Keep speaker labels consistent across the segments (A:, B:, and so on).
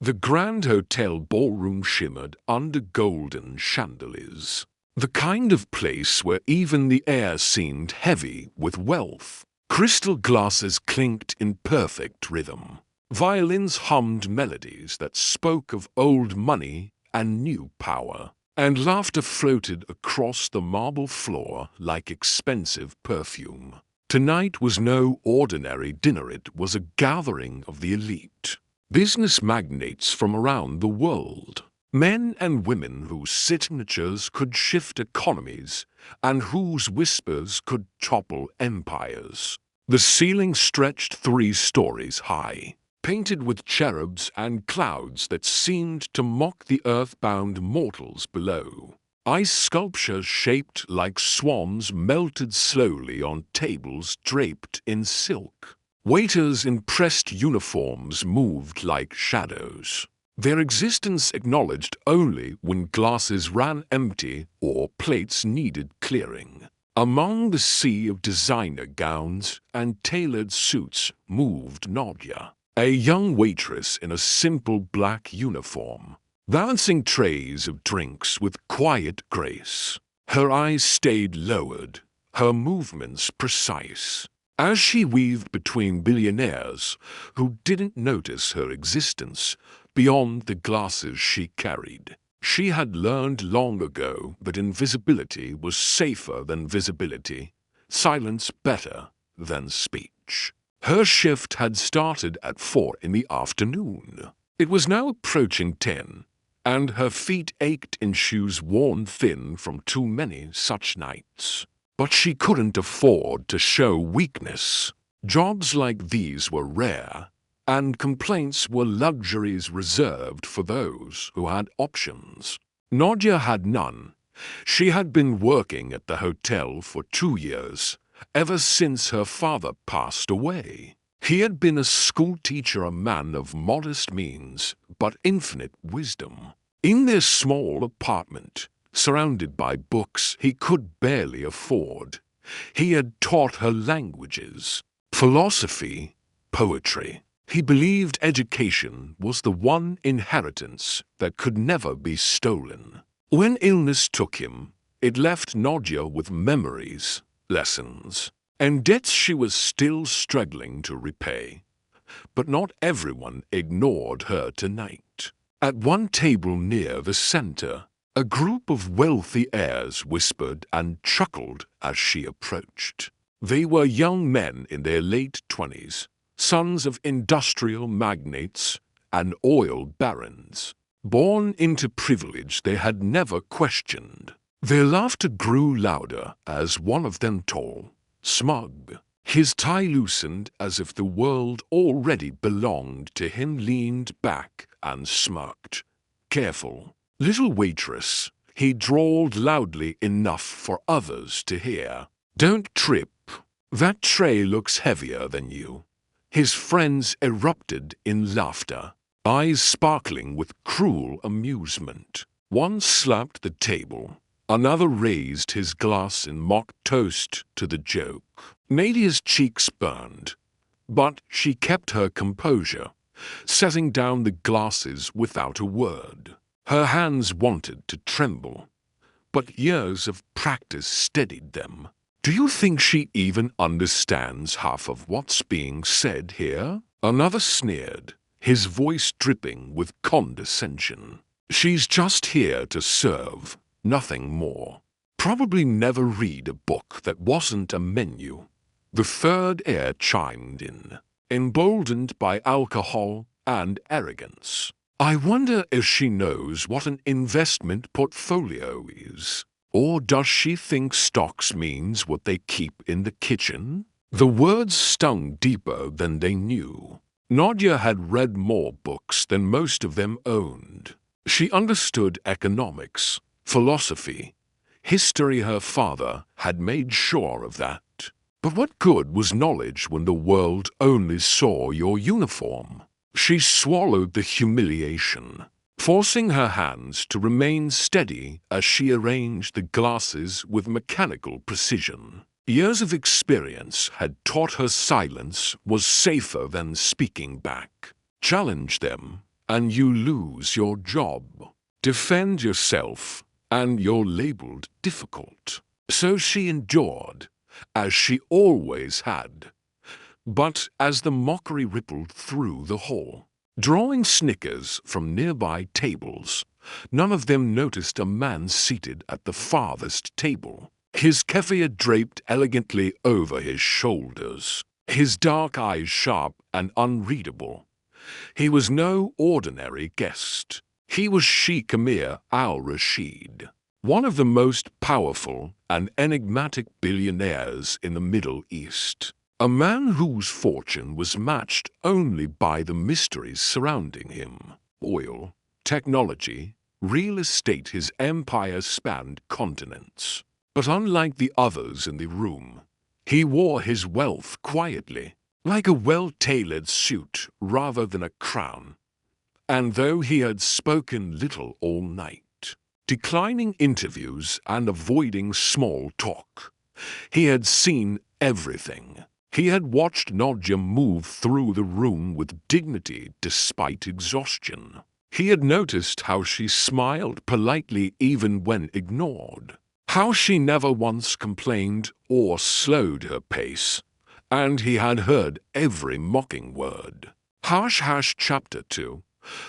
A: The grand hotel ballroom shimmered under golden chandeliers. The kind of place where even the air seemed heavy with wealth. Crystal glasses clinked in perfect rhythm. Violins hummed melodies that spoke of old money and new power. And laughter floated across the marble floor like expensive perfume. Tonight was no ordinary dinner, it was a gathering of the elite. Business magnates from around the world. Men and women whose signatures could shift economies and whose whispers could topple empires. The ceiling stretched 3 stories high, painted with cherubs and clouds that seemed to mock the earthbound mortals below. Ice sculptures shaped like swans melted slowly on tables draped in silk. Waiters in pressed uniforms moved like shadows, their existence acknowledged only when glasses ran empty or plates needed clearing. Among the sea of designer gowns and tailored suits moved Nadia, a young waitress in a simple black uniform, balancing trays of drinks with quiet grace. Her eyes stayed lowered, her movements precise. As she weaved between billionaires who didn't notice her existence beyond the glasses she carried, she had learned long ago that invisibility was safer than visibility, silence better than speech. Her shift had started at 4 in the afternoon. It was now approaching 10, and her feet ached in shoes worn thin from too many such nights. But she couldn't afford to show weakness. Jobs like these were rare, and complaints were luxuries reserved for those who had options. Nadia had none. She had been working at the hotel for 2 years, ever since her father passed away. He had been a schoolteacher, a man of modest means, but infinite wisdom. In their small apartment, surrounded by books he could barely afford, he had taught her languages, philosophy, poetry. He believed education was the one inheritance that could never be stolen. When illness took him, it left Nadia with memories, lessons, and debts she was still struggling to repay. But not everyone ignored her tonight. At one table near the center, a group of wealthy heirs whispered and chuckled as she approached. They were young men in their late 20s, sons of industrial magnates and oil barons, born into privilege they had never questioned. Their laughter grew louder as one of them, tall, smug, his tie loosened as if the world already belonged to him, leaned back and smirked. "Careful, little waitress," he drawled loudly enough for others to hear. "Don't trip. That tray looks heavier than you." His friends erupted in laughter, eyes sparkling with cruel amusement. One slapped the table. Another raised his glass in mock toast to the joke. Nadia's cheeks burned, but she kept her composure, setting down the glasses without a word. Her hands wanted to tremble, but years of practice steadied them. "Do you think she even understands half of what's being said here?" Another sneered, his voice dripping with condescension. "She's just here to serve, nothing more. Probably never read a book that wasn't a menu." The third heir chimed in, emboldened by alcohol and arrogance. "I wonder if she knows what an investment portfolio is. Or does she think stocks means what they keep in the kitchen?" The words stung deeper than they knew. Nadia had read more books than most of them owned. She understood economics, philosophy, history. Her father had made sure of that. But what good was knowledge when the world only saw your uniform? She swallowed the humiliation, forcing her hands to remain steady as she arranged the glasses with mechanical precision. Years of experience had taught her silence was safer than speaking back. Challenge them, and you lose your job. Defend yourself, and you're labeled difficult. So she endured, as she always had. But as the mockery rippled through the hall, drawing snickers from nearby tables, none of them noticed a man seated at the farthest table, his keffiyeh draped elegantly over his shoulders, his dark eyes sharp and unreadable. He was no ordinary guest. He was Sheikh Amir al-Rashid, one of the most powerful and enigmatic billionaires in the Middle East. A man whose fortune was matched only by the mysteries surrounding him. Oil, technology, real estate, his empire spanned continents. But unlike the others in the room, he wore his wealth quietly, like a well-tailored suit rather than a crown. And though he had spoken little all night, declining interviews and avoiding small talk, he had seen everything. He had watched Nadja move through the room with dignity despite exhaustion. He had noticed how she smiled politely even when ignored, how she never once complained or slowed her pace, and he had heard every mocking word. Chapter 2.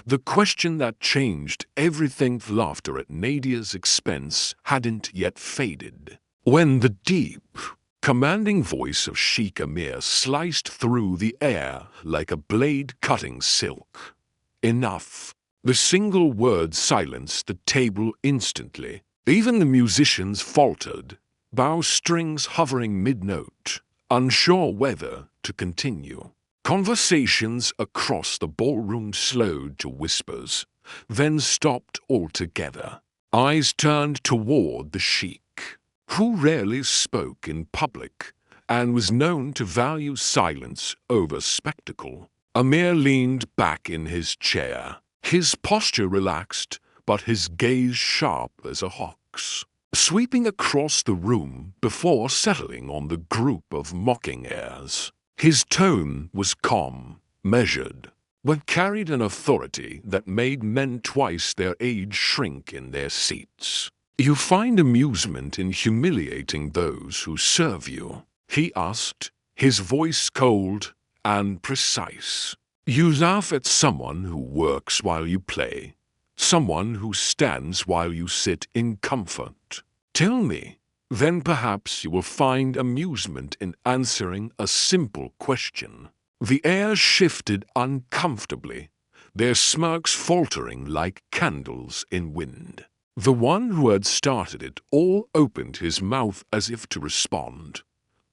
A: The question that changed everything. Laughter at Nadia's expense hadn't yet faded, when the deep, commanding voice of Sheikh Amir sliced through the air like a blade cutting silk. Enough. The single word silenced the table instantly. Even the musicians faltered, bowstrings hovering mid-note, unsure whether to continue. Conversations across the ballroom slowed to whispers, then stopped altogether. Eyes turned toward the sheikh, who rarely spoke in public and was known to value silence over spectacle. Amir leaned back in his chair, his posture relaxed, but his gaze sharp as a hawk's, sweeping across the room before settling on the group of mocking heirs. His tone was calm, measured, but carried an authority that made men twice their age shrink in their seats. "You find amusement in humiliating those who serve you?" he asked, his voice cold and precise. "You laugh at someone who works while you play, someone who stands while you sit in comfort. Tell me, then perhaps you will find amusement in answering a simple question." The air shifted uncomfortably, their smirks faltering like candles in wind. The one who had started it all opened his mouth as if to respond,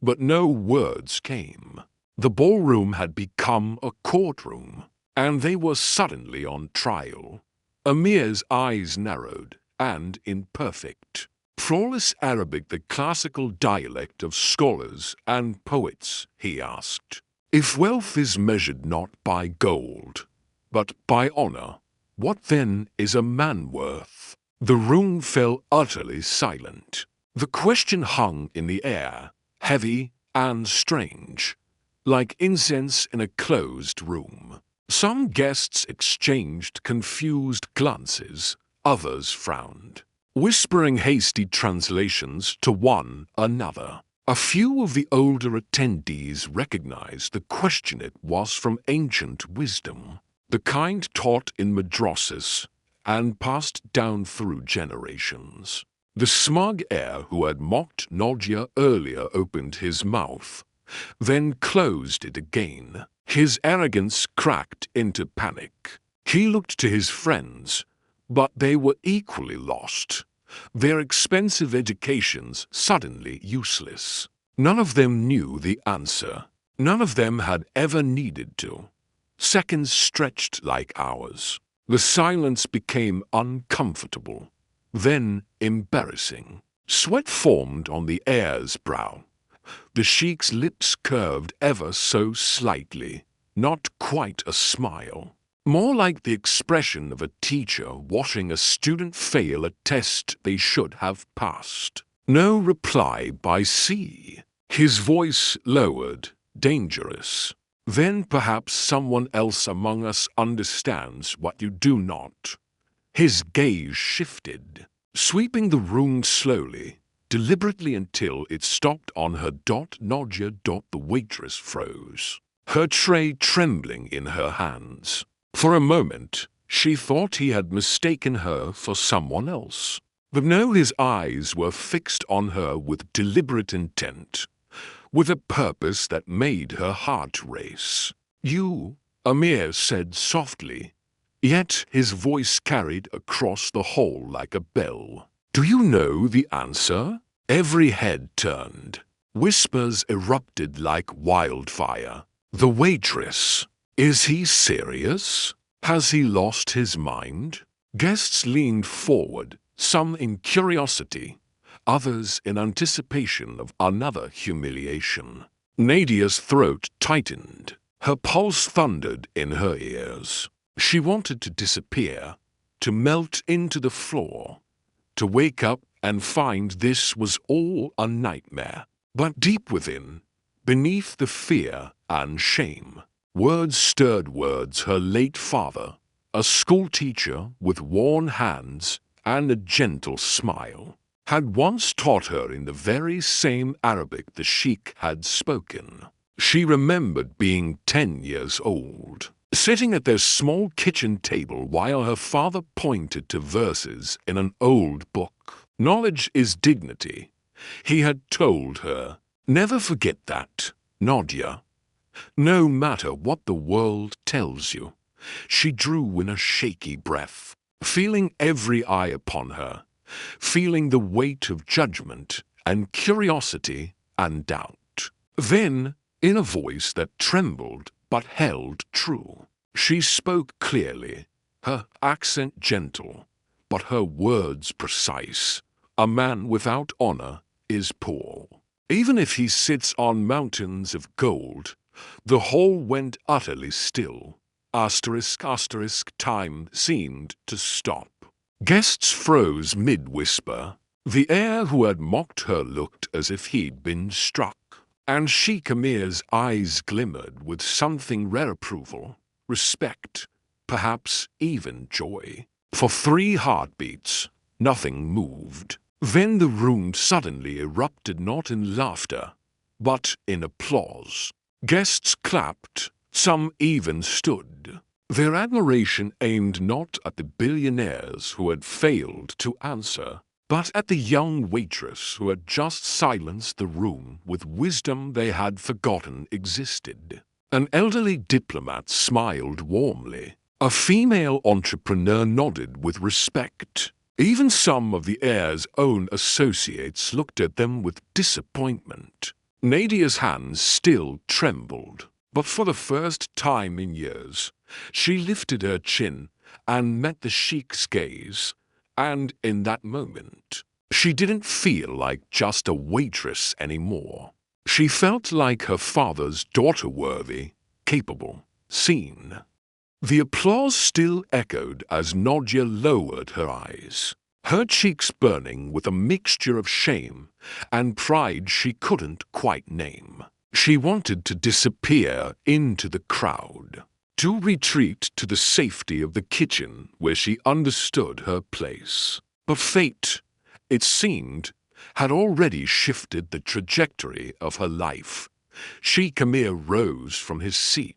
A: but no words came. The ballroom had become a courtroom, and they were suddenly on trial. Amir's eyes narrowed, and in perfect, flawless Arabic, the classical dialect of scholars and poets, he asked, "If wealth is measured not by gold, but by honor, what then is a man worth?" The room fell utterly silent. The question hung in the air, heavy and strange, like incense in a closed room. Some guests exchanged confused glances, others frowned, whispering hasty translations to one another. A few of the older attendees recognized the question. It was from ancient wisdom, the kind taught in madrasas and passed down through generations. The smug heir who had mocked Nadja earlier opened his mouth, then closed it again. His arrogance cracked into panic. He looked to his friends, but they were equally lost, their expensive educations suddenly useless. None of them knew the answer. None of them had ever needed to. Seconds stretched like hours. The silence became uncomfortable, then embarrassing. Sweat formed on the heir's brow. The sheikh's lips curved ever so slightly, not quite a smile. More like the expression of a teacher watching a student fail a test they should have passed. No reply by C. His voice lowered, dangerous. Then perhaps someone else among us understands what you do not. His gaze shifted, sweeping the room slowly, deliberately until it stopped on her. Nadia. The waitress froze, her tray trembling in her hands. For a moment, she thought he had mistaken her for someone else. But no, his eyes were fixed on her with deliberate intent, with a purpose that made her heart race. "You," Amir said softly, yet his voice carried across the hall like a bell. "Do you know the answer?" Every head turned. Whispers erupted like wildfire. "The waitress. Is he serious? Has he lost his mind?" Guests leaned forward, some in curiosity, others in anticipation of another humiliation. Nadia's throat tightened. Her pulse thundered in her ears. She wanted to disappear, to melt into the floor, to wake up and find this was all a nightmare. But deep within, beneath the fear and shame, words stirred words her late father, a schoolteacher with worn hands and a gentle smile, had once taught her in the very same Arabic the Sheikh had spoken. She remembered being 10 years old, sitting at their small kitchen table while her father pointed to verses in an old book. "Knowledge is dignity," he had told her. "Never forget that, Nadia. No matter what the world tells you." She drew in a shaky breath, feeling every eye upon her, feeling the weight of judgment and curiosity and doubt. Then, in a voice that trembled but held true, she spoke clearly, her accent gentle, but her words precise. "A man without honor is poor. Even if he sits on mountains of gold." The hall went utterly still. Time seemed to stop. Guests froze mid-whisper. The heir who had mocked her looked as if he'd been struck, and Sheikh Amir's eyes glimmered with something rare: approval, respect, perhaps even joy. For 3 heartbeats, nothing moved. Then the room suddenly erupted, not in laughter, but in applause. Guests clapped, some even stood, their admiration aimed not at the billionaires who had failed to answer, but at the young waitress who had just silenced the room with wisdom they had forgotten existed. An elderly diplomat smiled warmly. A female entrepreneur nodded with respect. Even some of the heir's own associates looked at them with disappointment. Nadia's hands still trembled, but for the first time in years, she lifted her chin and met the Sheikh's gaze, and in that moment, she didn't feel like just a waitress anymore. She felt like her father's daughter, worthy, capable, seen. The applause still echoed as Nadia lowered her eyes, her cheeks burning with a mixture of shame and pride she couldn't quite name. She wanted to disappear into the crowd, to retreat to the safety of the kitchen where she understood her place. But fate, it seemed, had already shifted the trajectory of her life. Sheikh Amir rose from his seat.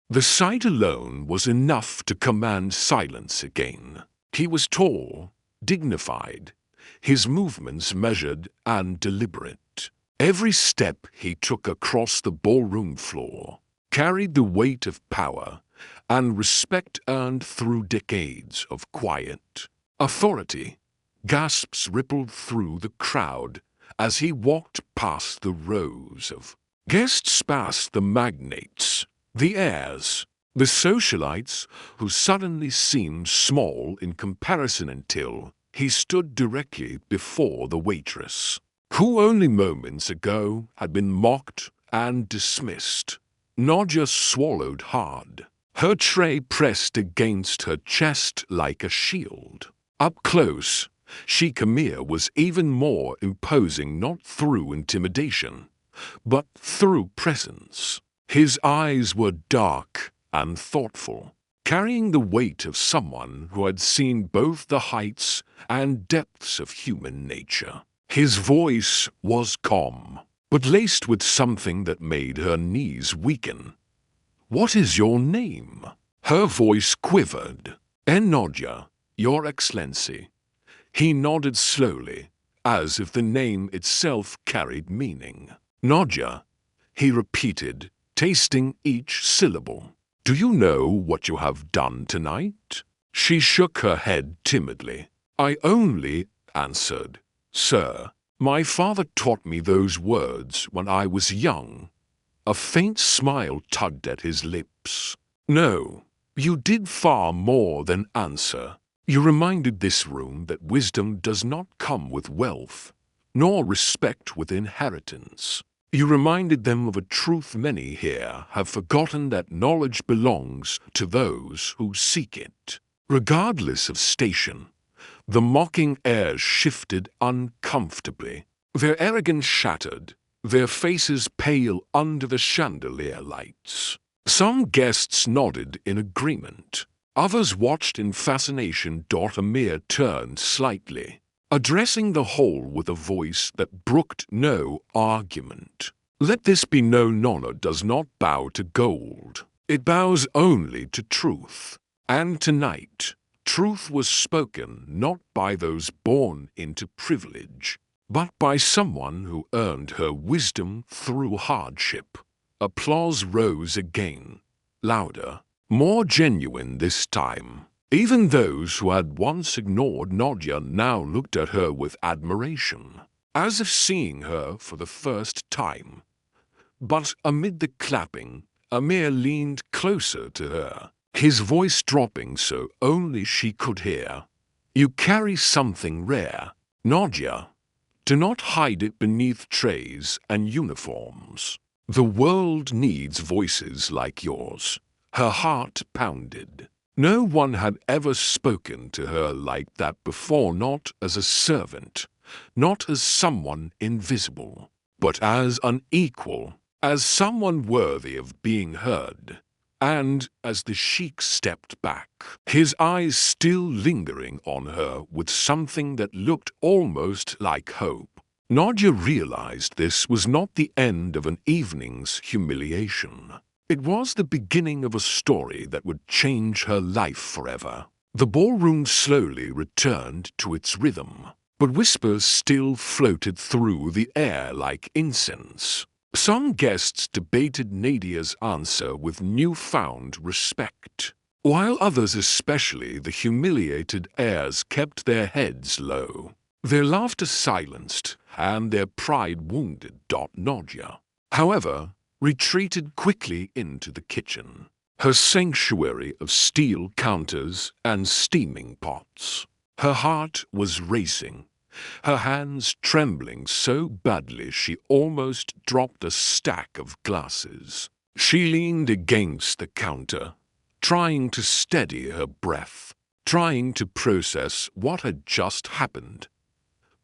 A: The sight alone was enough to command silence again. He was tall, dignified, his movements measured and deliberate. Every step he took across the ballroom floor carried the weight of power and respect earned through decades of quiet authority. Gasps rippled through the crowd as he walked past the rows of guests, past the magnates, the heirs, the socialites who suddenly seemed small in comparison until he stood directly before the waitress, who only moments ago had been mocked and dismissed. Nadia swallowed hard, her tray pressed against her chest like a shield. Up close, Sheikh Amir was even more imposing, not through intimidation, but through presence. His eyes were dark and thoughtful, carrying the weight of someone who had seen both the heights and depths of human nature. His voice was calm, but laced with something that made her knees weaken. "What is your name?" Her voice quivered. "Enodja, Your Excellency." He nodded slowly, as if the name itself carried meaning. "Nodja," he repeated, tasting each syllable. "Do you know what you have done tonight?" She shook her head timidly. "I only," answered, "Sir, my father taught me those words when I was young." A faint smile tugged at his lips. "No, you did far more than answer. You reminded this room that wisdom does not come with wealth, nor respect with inheritance. You reminded them of a truth many here have forgotten, that knowledge belongs to those who seek it." Regardless of station, the mocking airs shifted uncomfortably. Their arrogance shattered, their faces pale under the chandelier lights. Some guests nodded in agreement. Others watched in fascination. Amir turned slightly, addressing the whole with a voice that brooked no argument. "Let this be known, honor does not bow to gold. It bows only to truth. And tonight, truth was spoken not by those born into privilege, but by someone who earned her wisdom through hardship." Applause rose again, louder, more genuine this time. Even those who had once ignored Nodja now looked at her with admiration, as if seeing her for the first time. But amid the clapping, Amir leaned closer to her, his voice dropping so only she could hear. "You carry something rare, Nodja. Do not hide it beneath trays and uniforms. The world needs voices like yours." Her heart pounded. No one had ever spoken to her like that before, not as a servant, not as someone invisible, but as an equal, as someone worthy of being heard. And as the sheik stepped back, his eyes still lingering on her with something that looked almost like hope, Nodja realized this was not the end of an evening's humiliation. It was the beginning of a story that would change her life forever. The ballroom slowly returned to its rhythm, but whispers still floated through the air like incense. Some guests debated Nadia's answer with newfound respect, while others, especially the humiliated heirs, kept their heads low. Their laughter silenced, and their pride wounded. Nodja, however, retreated quickly into the kitchen, her sanctuary of steel counters and steaming pots. Her heart was racing, her hands trembling so badly she almost dropped a stack of glasses. She leaned against the counter, trying to steady her breath, trying to process what had just happened.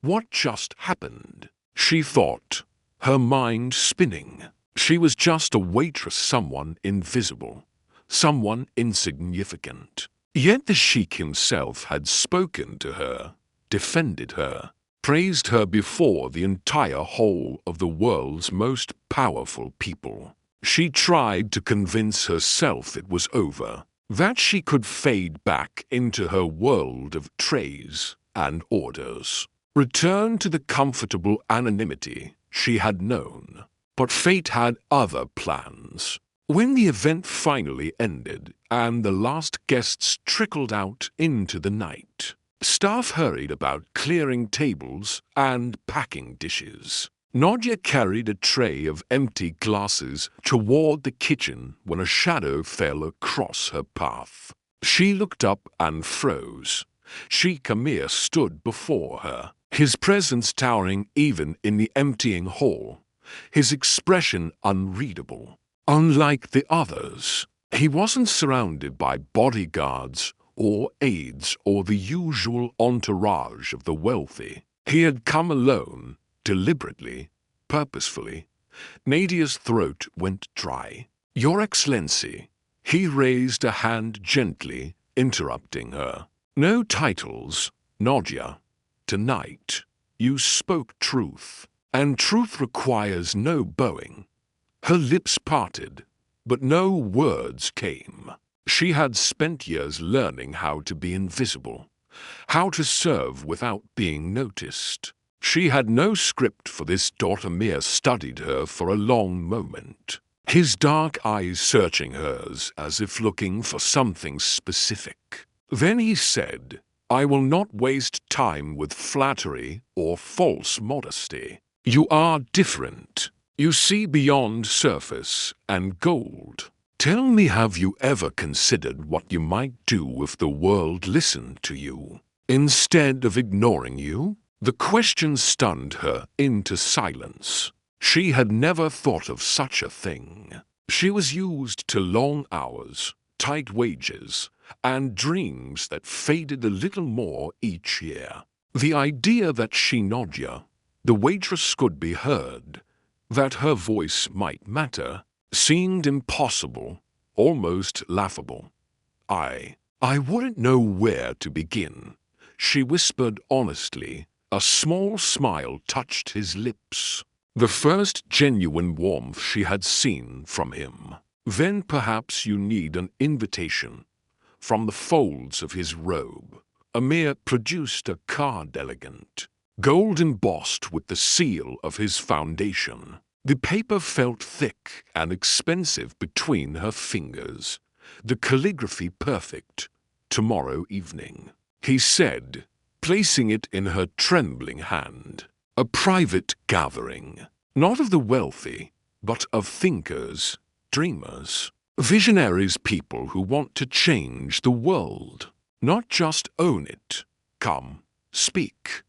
A: What just happened? She thought, her mind spinning. She was just a waitress, someone invisible, someone insignificant. Yet the sheik himself had spoken to her, defended her, praised her before the entire whole of the world's most powerful people. She tried to convince herself it was over, that she could fade back into her world of trays and orders, return to the comfortable anonymity she had known. But fate had other plans. When the event finally ended and the last guests trickled out into the night, staff hurried about clearing tables and packing dishes. Nodja carried a tray of empty glasses toward the kitchen when a shadow fell across her path. She looked up and froze. Sheikh Amir stood before her, his presence towering even in the emptying hall, his expression unreadable. Unlike the others, he wasn't surrounded by bodyguards or aides or the usual entourage of the wealthy. He had come alone, deliberately, purposefully. Nadia's throat went dry. Your Excellency. He raised a hand gently, interrupting her. No titles, Nadia. Tonight, you spoke truth, and truth requires no bowing. Her lips parted, but no words came. She had spent years learning how to be invisible, how to serve without being noticed. She had no script for this. Mir studied her for a long moment, his dark eyes searching hers as if looking for something specific. Then he said, I will not waste time with flattery or false modesty. You are different. You see beyond surface and gold. Tell me, have you ever considered what you might do if the world listened to you, instead of ignoring you? The question stunned her into silence. She had never thought of such a thing. She was used to long hours, tight wages, and dreams that faded a little more each year. The idea that she, Nadia, the waitress, could be heard, that her voice might matter, seemed impossible, almost laughable. I wouldn't know where to begin, she whispered honestly. A small smile touched his lips, the first genuine warmth she had seen from him. Then perhaps you need an invitation. From the folds of his robe, Amir produced a card, elegant, gold embossed with the seal of his foundation. The paper felt thick and expensive between her fingers, the calligraphy perfect. Tomorrow evening, he said, placing it in her trembling hand. A private gathering, not of the wealthy, but of thinkers, dreamers, visionaries, people who want to change the world, not just own it. Come, speak.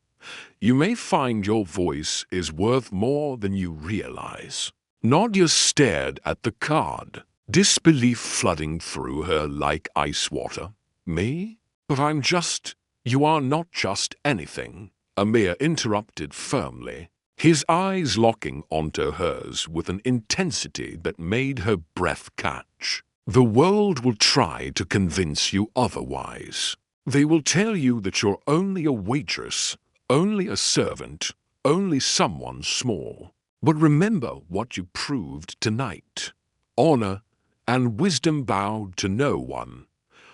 A: You may find your voice is worth more than you realize. Nadia stared at the card, disbelief flooding through her like ice water. Me? But I'm just... You are not just anything, Amir interrupted firmly, his eyes locking onto hers with an intensity that made her breath catch. The world will try to convince you otherwise. They will tell you that you're only a waitress, only a servant, only someone small. But remember what you proved tonight. Honor and wisdom bowed to no one.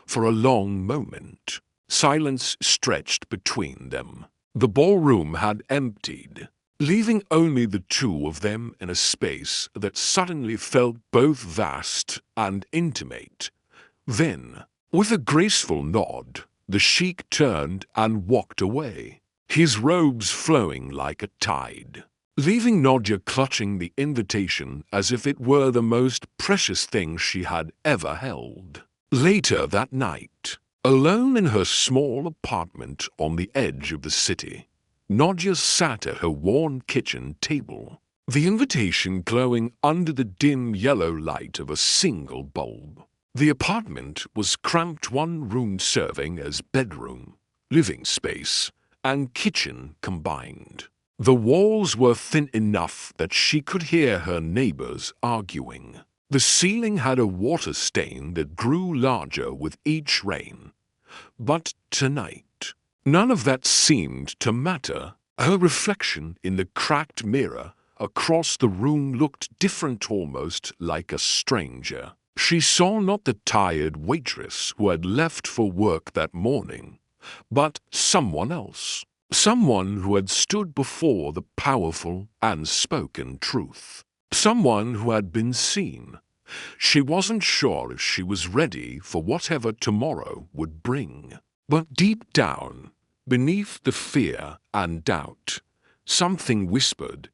A: For a long moment, silence stretched between them. The ballroom had emptied, leaving only the two of them in a space that suddenly felt both vast and intimate. Then, with a graceful nod, the sheik turned and walked away, his robes flowing like a tide, leaving Nadia clutching the invitation as if it were the most precious thing she had ever held. Later that night, alone in her small apartment on the edge of the city, Nadia sat at her worn kitchen table, the invitation glowing under the dim yellow light of a single bulb. The apartment was cramped, one room serving as bedroom, living space, and kitchen combined. The walls were thin enough that she could hear her neighbors arguing. The ceiling had a water stain that grew larger with each rain. But tonight, none of that seemed to matter. Her reflection in the cracked mirror across the room looked different, almost like a stranger. She saw not the tired waitress who had left for work that morning, but someone else. Someone who had stood before the powerful and spoken truth. Someone who had been seen. She wasn't sure if she was ready for whatever tomorrow would bring. But deep down, beneath the fear and doubt, something whispered,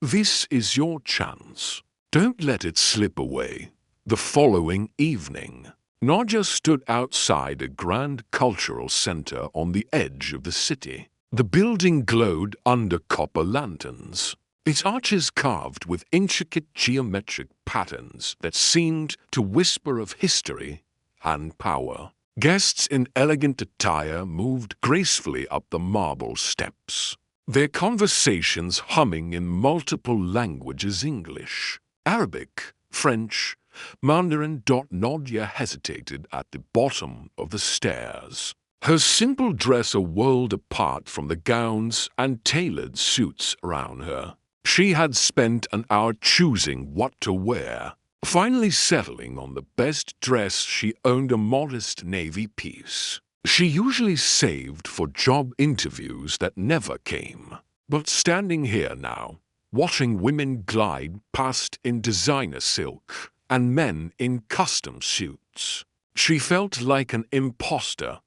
A: "This is your chance. Don't let it slip away." The following evening, Nadia stood outside a grand cultural center on the edge of the city. The building glowed under copper lanterns, its arches carved with intricate geometric patterns that seemed to whisper of history and power. Guests in elegant attire moved gracefully up the marble steps, their conversations humming in multiple languages: English, Arabic, French, Mandarin. Nadia hesitated at the bottom of the stairs. Her simple dress a world apart from the gowns and tailored suits around her. She had spent an hour choosing what to wear. Finally settling on the best dress, she owned a modest navy piece. She usually saved for job interviews that never came. But standing here now, watching women glide past in designer silk and men in custom suits, she felt like an imposter.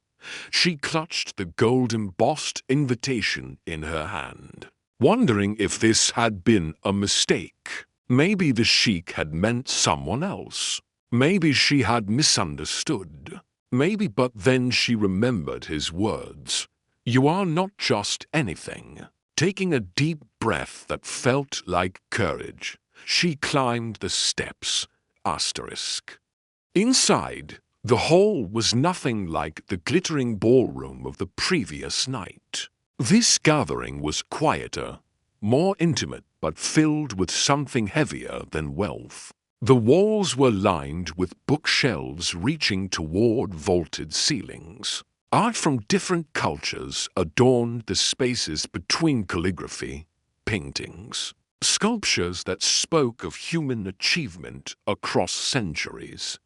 A: She clutched the gold-embossed invitation in her hand, wondering if this had been a mistake. Maybe the sheik had meant someone else. Maybe she had misunderstood. Maybe, but then she remembered his words. "You are not just anything." Taking a deep breath that felt like courage, she climbed the steps. Inside, the hall was nothing like the glittering ballroom of the previous night. This gathering was quieter, more intimate, but filled with something heavier than wealth. The walls were lined with bookshelves reaching toward vaulted ceilings. Art from different cultures adorned the spaces between calligraphy, paintings, sculptures that spoke of human achievement across centuries.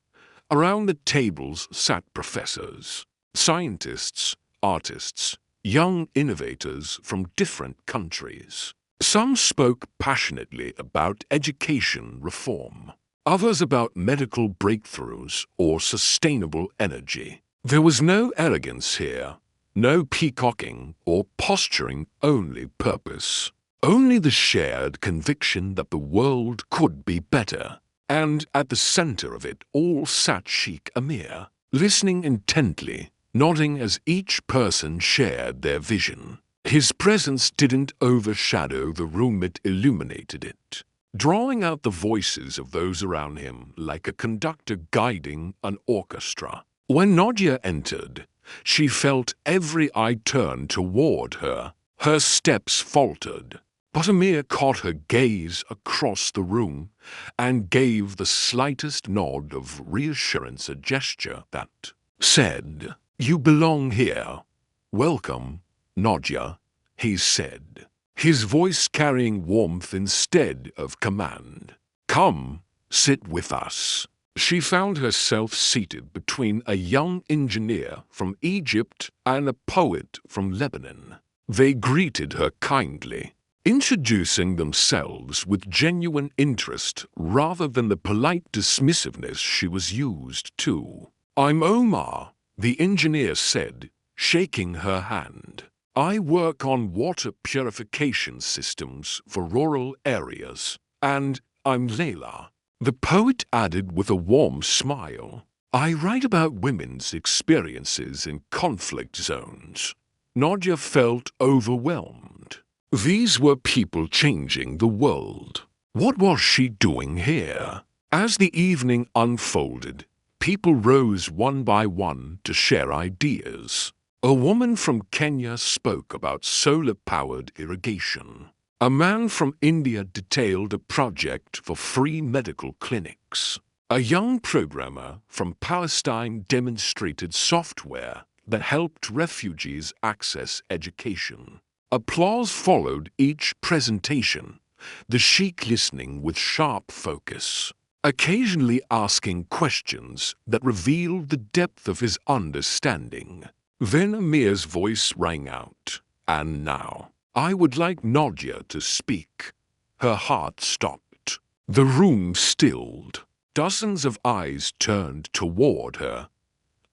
A: Around the tables sat professors, scientists, artists, young innovators from different countries. Some spoke passionately about education reform, others about medical breakthroughs or sustainable energy. There was no arrogance here, no peacocking or posturing, only purpose. Only the shared conviction that the world could be better. And at the center of it all sat Sheikh Amir, listening intently, nodding as each person shared their vision. His presence didn't overshadow the room, it illuminated it, drawing out the voices of those around him like a conductor guiding an orchestra. When Nadia entered, she felt every eye turn toward her. Her steps faltered, but Amir caught her gaze across the room and gave the slightest nod of reassurance, a gesture that said, "You belong here. Welcome, Nadia," he said, his voice carrying warmth instead of command. "Come, sit with us." She found herself seated between a young engineer from Egypt and a poet from Lebanon. They greeted her kindly, introducing themselves with genuine interest rather than the polite dismissiveness she was used to. "I'm Omar," the engineer said, shaking her hand. "I work on water purification systems for rural areas. And I'm Layla," the poet added with a warm smile. "I write about women's experiences in conflict zones." Nadia felt overwhelmed. These were people changing the world. What was she doing here? As the evening unfolded, people rose one by one to share ideas. A woman from Kenya spoke about solar-powered irrigation. A man from India detailed a project for free medical clinics. A young programmer from Palestine demonstrated software that helped refugees access education. Applause followed each presentation, the sheikh listening with sharp focus, occasionally asking questions that revealed the depth of his understanding. Then Amir's voice rang out, "And now, I would like Nadia to speak." Her heart stopped. The room stilled. Dozens of eyes turned toward her.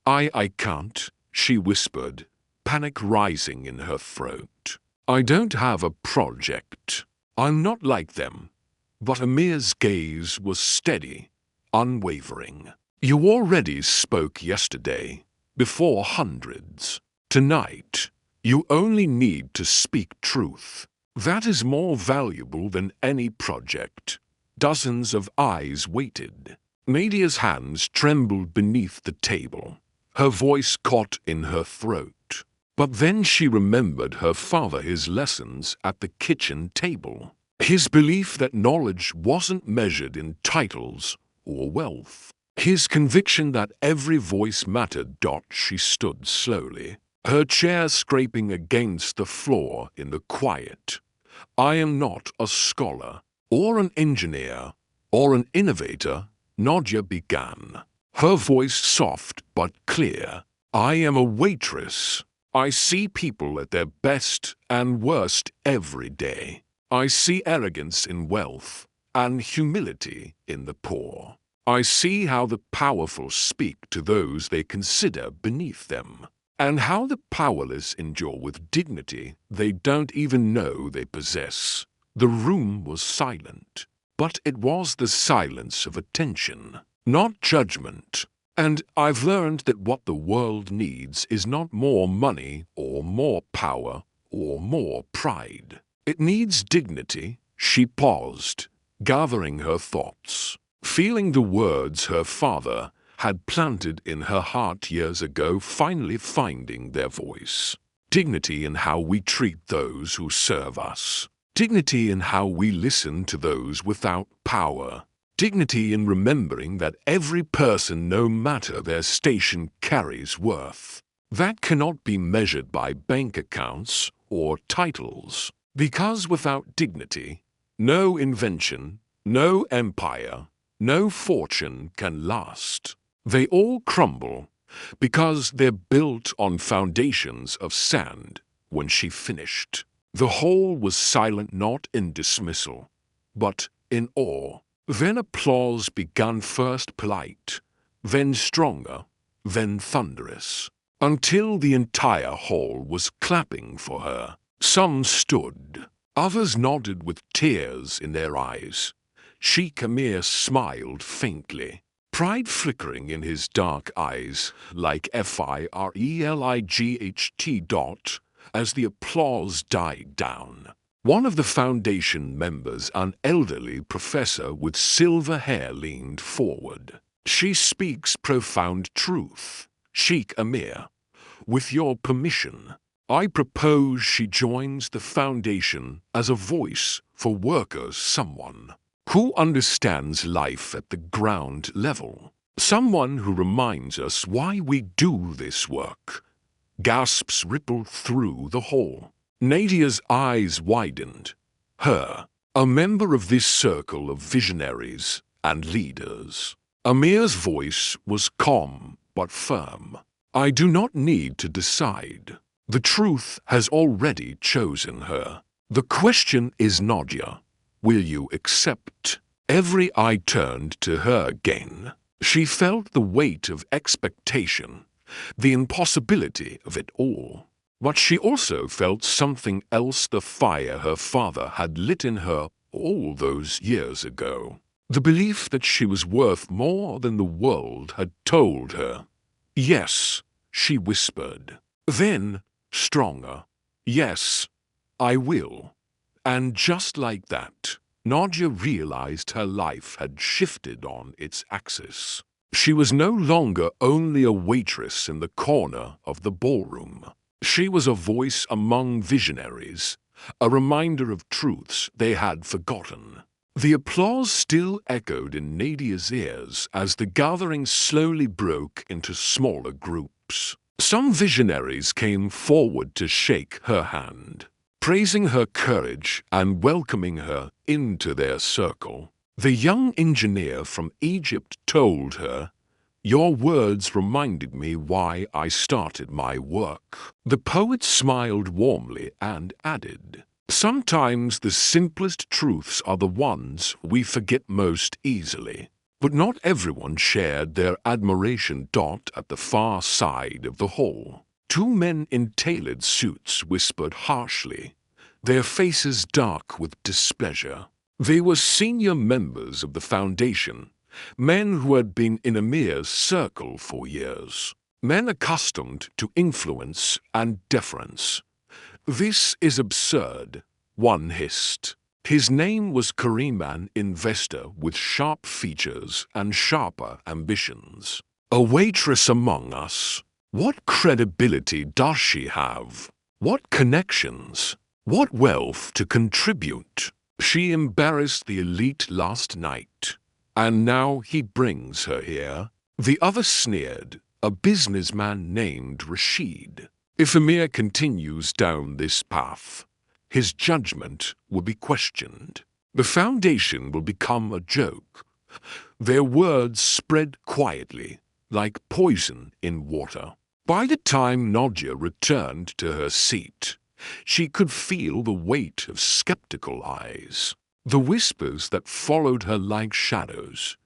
A: I can't," she whispered, panic rising in her throat. "I don't have a project. I'm not like them." But Amir's gaze was steady, unwavering. "You already spoke yesterday, before hundreds. Tonight, you only need to speak truth. That is more valuable than any project." Dozens of eyes waited. Nadia's hands trembled beneath the table. Her voice caught in her throat. But then she remembered her father, his lessons at the kitchen table. His belief that knowledge wasn't measured in titles or wealth. His conviction that every voice mattered. She stood slowly, her chair scraping against the floor in the quiet. I am not a scholar, or an engineer, or an innovator, Nadia began, her voice soft but clear. I am a waitress. I see people at their best and worst every day. I see arrogance in wealth and humility in the poor. I see how the powerful speak to those they consider beneath them, and how the powerless endure with dignity they don't even know they possess. The room was silent, but it was the silence of attention, not judgment. And I've learned that what the world needs is not more money or more power or more pride. It needs dignity. She paused, gathering her thoughts, feeling the words her father had planted in her heart years ago finally finding their voice. Dignity in how we treat those who serve us. Dignity in how we listen to those without power. Dignity in remembering that every person, no matter their station, carries worth. That cannot be measured by bank accounts or titles. Because without dignity, no invention, no empire, no fortune can last. They all crumble because they're built on foundations of sand. When she finished, the hall was silent, not in dismissal, but in awe. Then applause began, first polite, then stronger, then thunderous, until the entire hall was clapping for her. Some stood, others nodded with tears in their eyes. Sheikh Amir smiled faintly, pride flickering in his dark eyes like firelight. As the applause died down, one of the foundation members, an elderly professor with silver hair, leaned forward. She speaks profound truth. Sheikh Amir, with your permission, I propose she joins the foundation as a voice for workers, someone who understands life at the ground level, someone who reminds us why we do this work. Gasps rippled through the hall. Nadia's eyes widened. Her, a member of this circle of visionaries and leaders. Amir's voice was calm but firm. I do not need to decide. The truth has already chosen her. The question is, Nadia, will you accept? Every eye turned to her again. She felt the weight of expectation, the impossibility of it all. But she also felt something else, the fire her father had lit in her all those years ago. The belief that she was worth more than the world had told her. Yes, she whispered. Then, stronger, yes, I will. And just like that, Nadia realized her life had shifted on its axis. She was no longer only a waitress in the corner of the ballroom. She was a voice among visionaries, a reminder of truths they had forgotten. The applause still echoed in Nadia's ears as the gathering slowly broke into smaller groups. Some visionaries came forward to shake her hand, praising her courage and welcoming her into their circle. The young engineer from Egypt told her, your words reminded me why I started my work. The poet smiled warmly and added, sometimes the simplest truths are the ones we forget most easily. But not everyone shared their admiration. At the far side of the hall, two men in tailored suits whispered harshly, their faces dark with displeasure. They were senior members of the foundation, men who had been in Amir's circle for years, men accustomed to influence and deference. This is absurd, one hissed. His name was Karim, an investor with sharp features and sharper ambitions. A waitress among us. What credibility does she have? What connections? What wealth to contribute? She embarrassed the elite last night. And now he brings her here. The other sneered, a businessman named Rashid. If Amir continues down this path, his judgment will be questioned. The foundation will become a joke. Their words spread quietly, like poison in water. By the time Nadia returned to her seat, she could feel the weight of skeptical eyes. The whispers that followed her like shadows.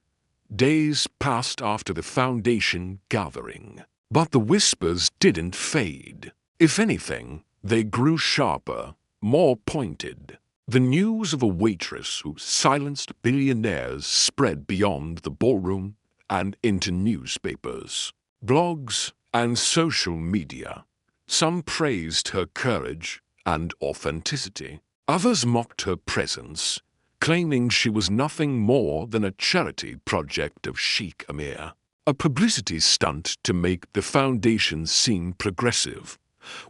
A: Days passed after the foundation gathering, but the whispers didn't fade. If anything, they grew sharper, more pointed. The news of a waitress who silenced billionaires spread beyond the ballroom and into newspapers, blogs, and social media. Some praised her courage and authenticity. Others mocked her presence, claiming she was nothing more than a charity project of Sheikh Amir. A publicity stunt to make the foundation seem progressive.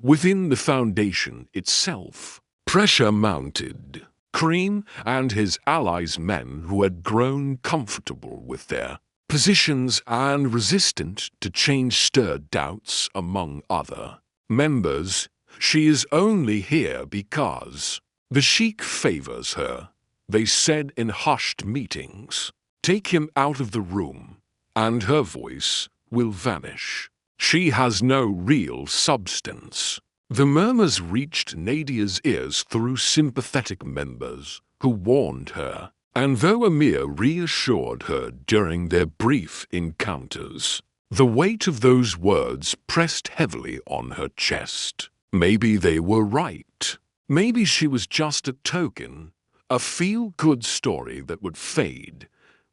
A: Within the foundation itself, pressure mounted. Karim and his allies, men who had grown comfortable with their positions and resistant to change, stirred doubts among other members. She is only here because the Sheikh favors her, they said in hushed meetings. Take him out of the room, and her voice will vanish. She has no real substance. The murmurs reached Nadia's ears through sympathetic members who warned her, and though Amir reassured her during their brief encounters, the weight of those words pressed heavily on her chest. Maybe they were right. Maybe she was just a token, a feel-good story that would fade.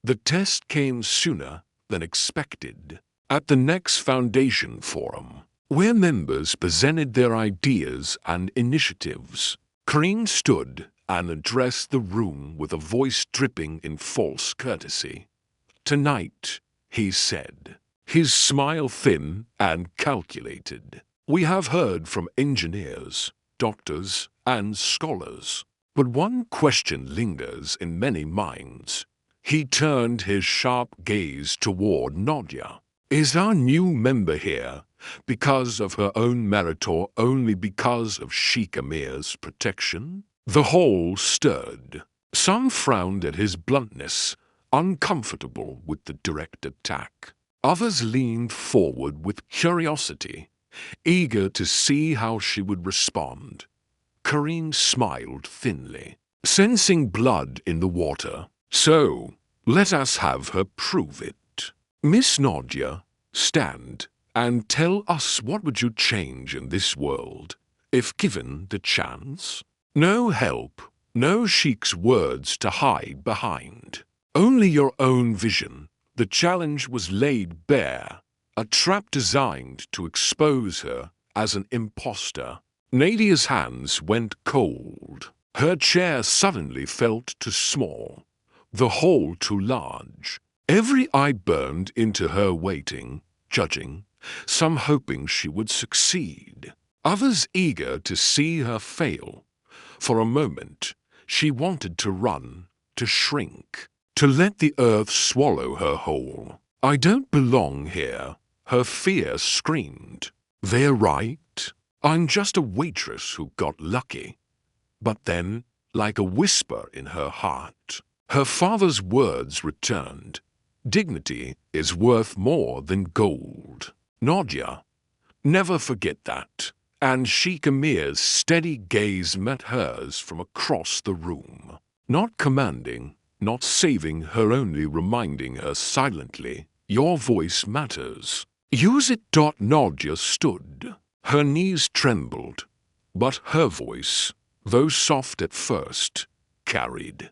A: The test came sooner than expected. At the next Foundation Forum, where members presented their ideas and initiatives, Karim stood and addressed the room with a voice dripping in false courtesy. Tonight, he said, his smile thin and calculated, we have heard from engineers, doctors, and scholars, but one question lingers in many minds. He turned his sharp gaze toward Nadia. Is our new member here because of her own merit or only because of Sheikh Amir's protection? The hall stirred. Some frowned at his bluntness, uncomfortable with the direct attack. Others leaned forward with curiosity, eager to see how she would respond. Karim smiled thinly, sensing blood in the water. So, let us have her prove it. Miss Nadia, stand and tell us, what would you change in this world if given the chance? No help, no Sheikh's words to hide behind. Only your own vision. The challenge was laid bare, a trap designed to expose her as an imposter. Nadia's hands went cold. Her chair suddenly felt too small, the hall too large. Every eye burned into her, waiting, judging, some hoping she would succeed, others eager to see her fail. For a moment, she wanted to run, to shrink, to let the earth swallow her whole. I don't belong here, her fear screamed. They're right. I'm just a waitress who got lucky. But then, like a whisper in her heart, her father's words returned. Dignity is worth more than gold. Nadia, never forget that. And Sheikh Amir's steady gaze met hers from across the room. Not commanding, not saving her, only reminding her silently, your voice matters. Use it. Nadia stood. Her knees trembled, but her voice, though soft at first, carried.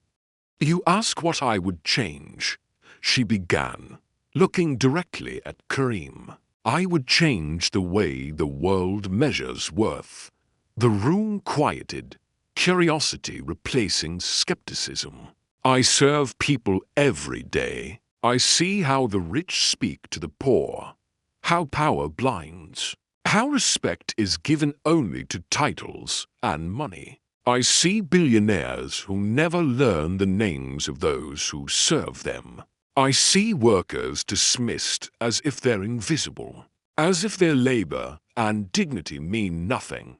A: You ask what I would change, she began, looking directly at Karim. I would change the way the world measures worth. The room quieted, curiosity replacing skepticism. I serve people every day. I see how the rich speak to the poor, how power blinds, how respect is given only to titles and money. I see billionaires who never learn the names of those who serve them. I see workers dismissed as if they're invisible, as if their labor and dignity mean nothing.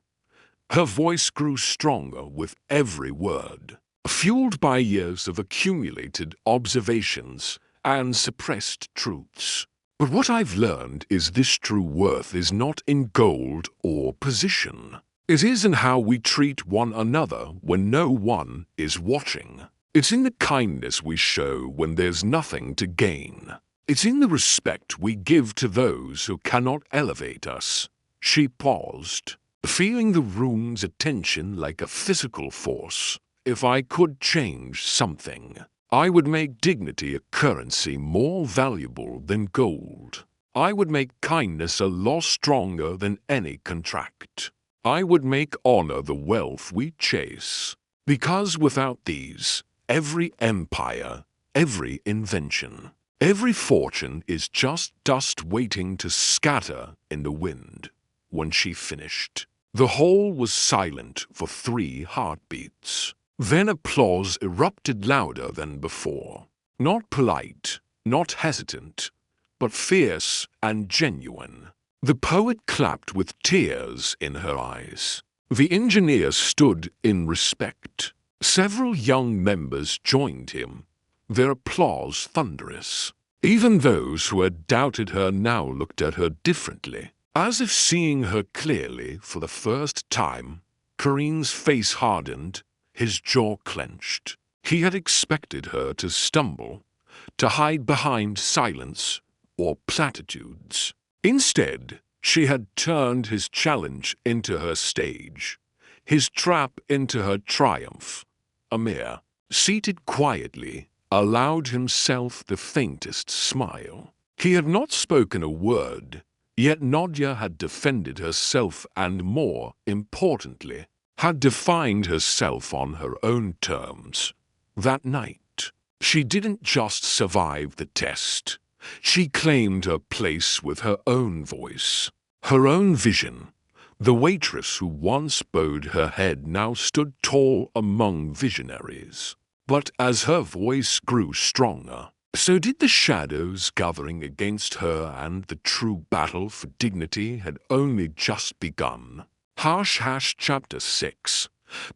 A: Her voice grew stronger with every word, fueled by years of accumulated observations and suppressed truths. But what I've learned is this true worth is not in gold or position. It is in how we treat one another when no one is watching. It's in the kindness we show when there's nothing to gain. It's in the respect we give to those who cannot elevate us. She paused, feeling the room's attention like a physical force. If I could change something, I would make dignity a currency more valuable than gold. I would make kindness a law stronger than any contract. I would make honor the wealth we chase. Because without these, every empire, every invention, every fortune is just dust waiting to scatter in the wind. When she finished, the hall was silent for 3 heartbeats. Then applause erupted louder than before. Not polite, not hesitant, but fierce and genuine. The poet clapped with tears in her eyes. The engineer stood in respect. Several young members joined him, their applause thunderous. Even those who had doubted her now looked at her differently, as if seeing her clearly for the first time. Kareem's face hardened, his jaw clenched. He had expected her to stumble, to hide behind silence or platitudes. Instead, she had turned his challenge into her stage, his trap into her triumph. Amir, seated quietly, allowed himself the faintest smile. He had not spoken a word, yet Nadia had defended herself and, more importantly, had defined herself on her own terms. That night, she didn't just survive the test. She claimed her place with her own voice, her own vision. The waitress who once bowed her head now stood tall among visionaries. But as her voice grew stronger, so did the shadows gathering against her, and the true battle for dignity had only just begun. Chapter 6.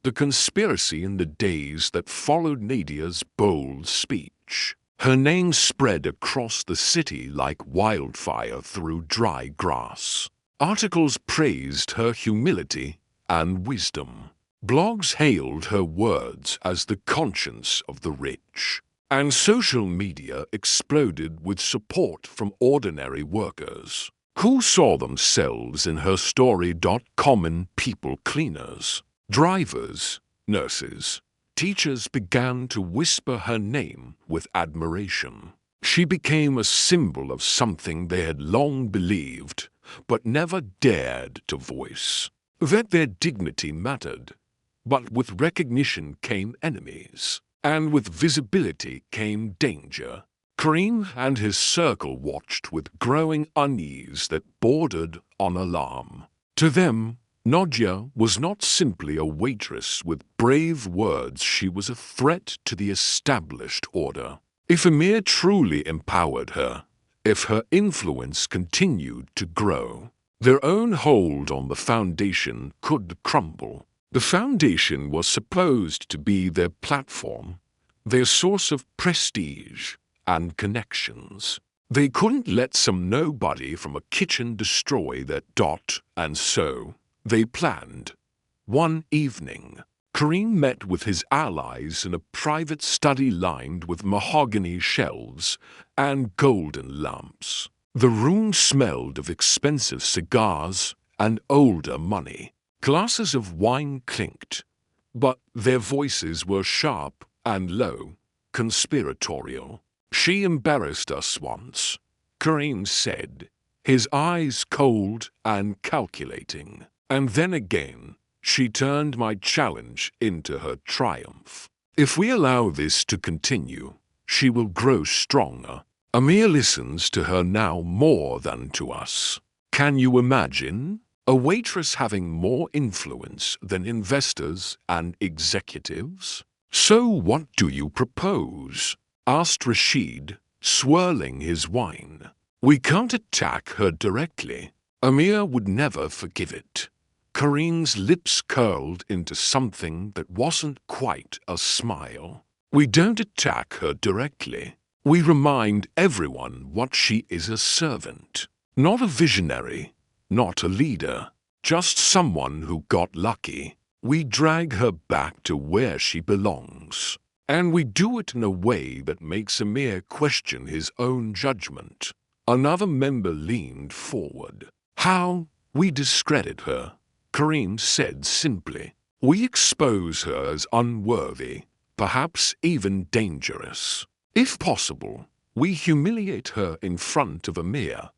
A: The conspiracy in the days that followed Nadia's bold speech. Her name spread across the city like wildfire through dry grass. Articles praised her humility and wisdom. Blogs hailed her words as the conscience of the rich. And social media exploded with support from ordinary workers who saw themselves in her story. Common people, cleaners, drivers, nurses, teachers began to whisper her name with admiration. She became a symbol of something they had long believed, but never dared to voice. That their dignity mattered. But with recognition came enemies, and with visibility came danger. Kareem and his circle watched with growing unease that bordered on alarm. To them, Nadia was not simply a waitress with brave words, she was a threat to the established order. If Amir truly empowered her, if her influence continued to grow, their own hold on the foundation could crumble. The foundation was supposed to be their platform, their source of prestige and connections. They couldn't let some nobody from a kitchen destroy that. And so they planned. One evening, Kareem met with his allies in a private study lined with mahogany shelves and golden lamps. The room smelled of expensive cigars and older money. Glasses of wine clinked, but their voices were sharp and low, conspiratorial. "She embarrassed us once," Kareem said, his eyes cold and calculating. "And then again, she turned my challenge into her triumph. If we allow this to continue, she will grow stronger." Amir listens to her now more than to us. Can you imagine? A waitress having more influence than investors and executives? "So what do you propose?" asked Rashid, swirling his wine. "We can't attack her directly. Amir would never forgive it." Kareem's lips curled into something that wasn't quite a smile. "We don't attack her directly. We remind everyone what she is: a servant. Not a visionary, not a leader, just someone who got lucky. We drag her back to where she belongs. And we do it in a way that makes Amir question his own judgment." Another member leaned forward. "How? We discredit her," Kareem said simply. "We expose her as unworthy, perhaps even dangerous. If possible, we humiliate her in front of Amir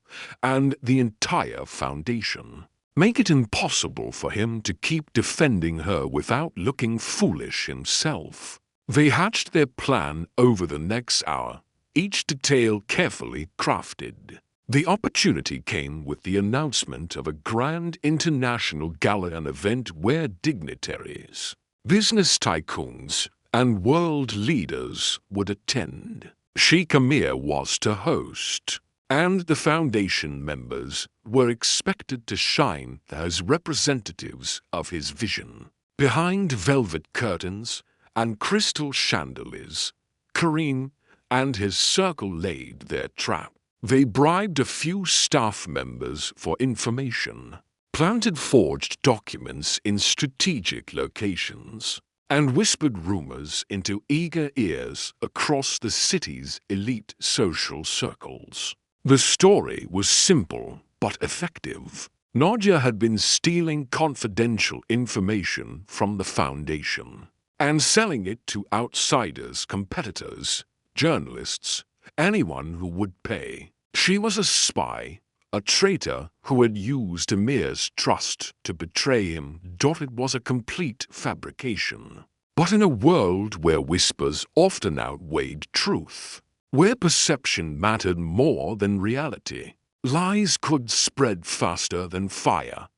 A: and the entire foundation. Make it impossible for him to keep defending her without looking foolish himself." They hatched their plan over the next hour, each detail carefully crafted. The opportunity came with the announcement of a grand international gala, an event where dignitaries, business tycoons, and world leaders would attend. Sheikh Amir was to host, and the foundation members were expected to shine as representatives of his vision. Behind velvet curtains and crystal chandeliers, Kareem and his circle laid their trap. They bribed a few staff members for information, planted forged documents in strategic locations, and whispered rumors into eager ears across the city's elite social circles. The story was simple but effective. Nadia had been stealing confidential information from the foundation and selling it to outsiders, competitors, journalists, anyone who would pay. She was a spy, a traitor who had used Amir's trust to betray him. It was a complete fabrication. But in a world where whispers often outweighed truth, where perception mattered more than reality, lies could spread faster than fire.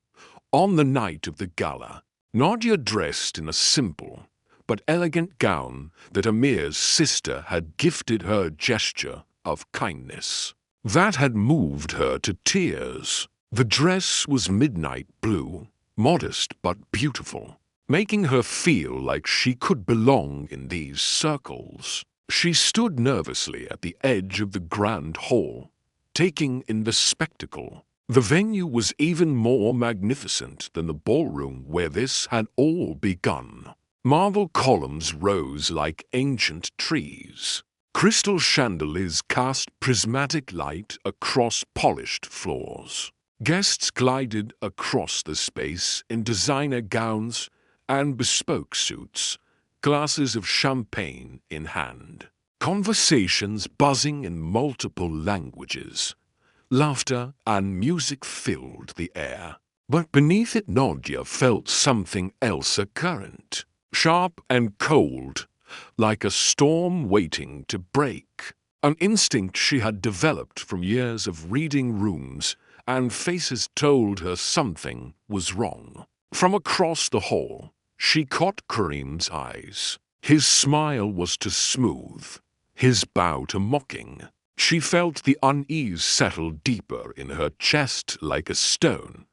A: On the night of the gala, Nadia, dressed in a simple but elegant gown that Amir's sister had gifted her, a gesture of kindness that had moved her to tears. The dress was midnight blue, modest but beautiful, making her feel like she could belong in these circles. She stood nervously at the edge of the grand hall, taking in the spectacle. The venue was even more magnificent than the ballroom where this had all begun. Marble columns rose like ancient trees. Crystal chandeliers cast prismatic light across polished floors. Guests glided across the space in designer gowns and bespoke suits, glasses of champagne in hand. Conversations buzzing in multiple languages. Laughter and music filled the air. But beneath it, Nadia felt something else, a current, sharp and cold, like a storm waiting to break. An instinct she had developed from years of reading rooms and faces told her something was wrong. From across the hall, she caught Kareem's eyes. His smile was too smooth, his bow too mocking. She felt the unease settle deeper in her chest like a stone.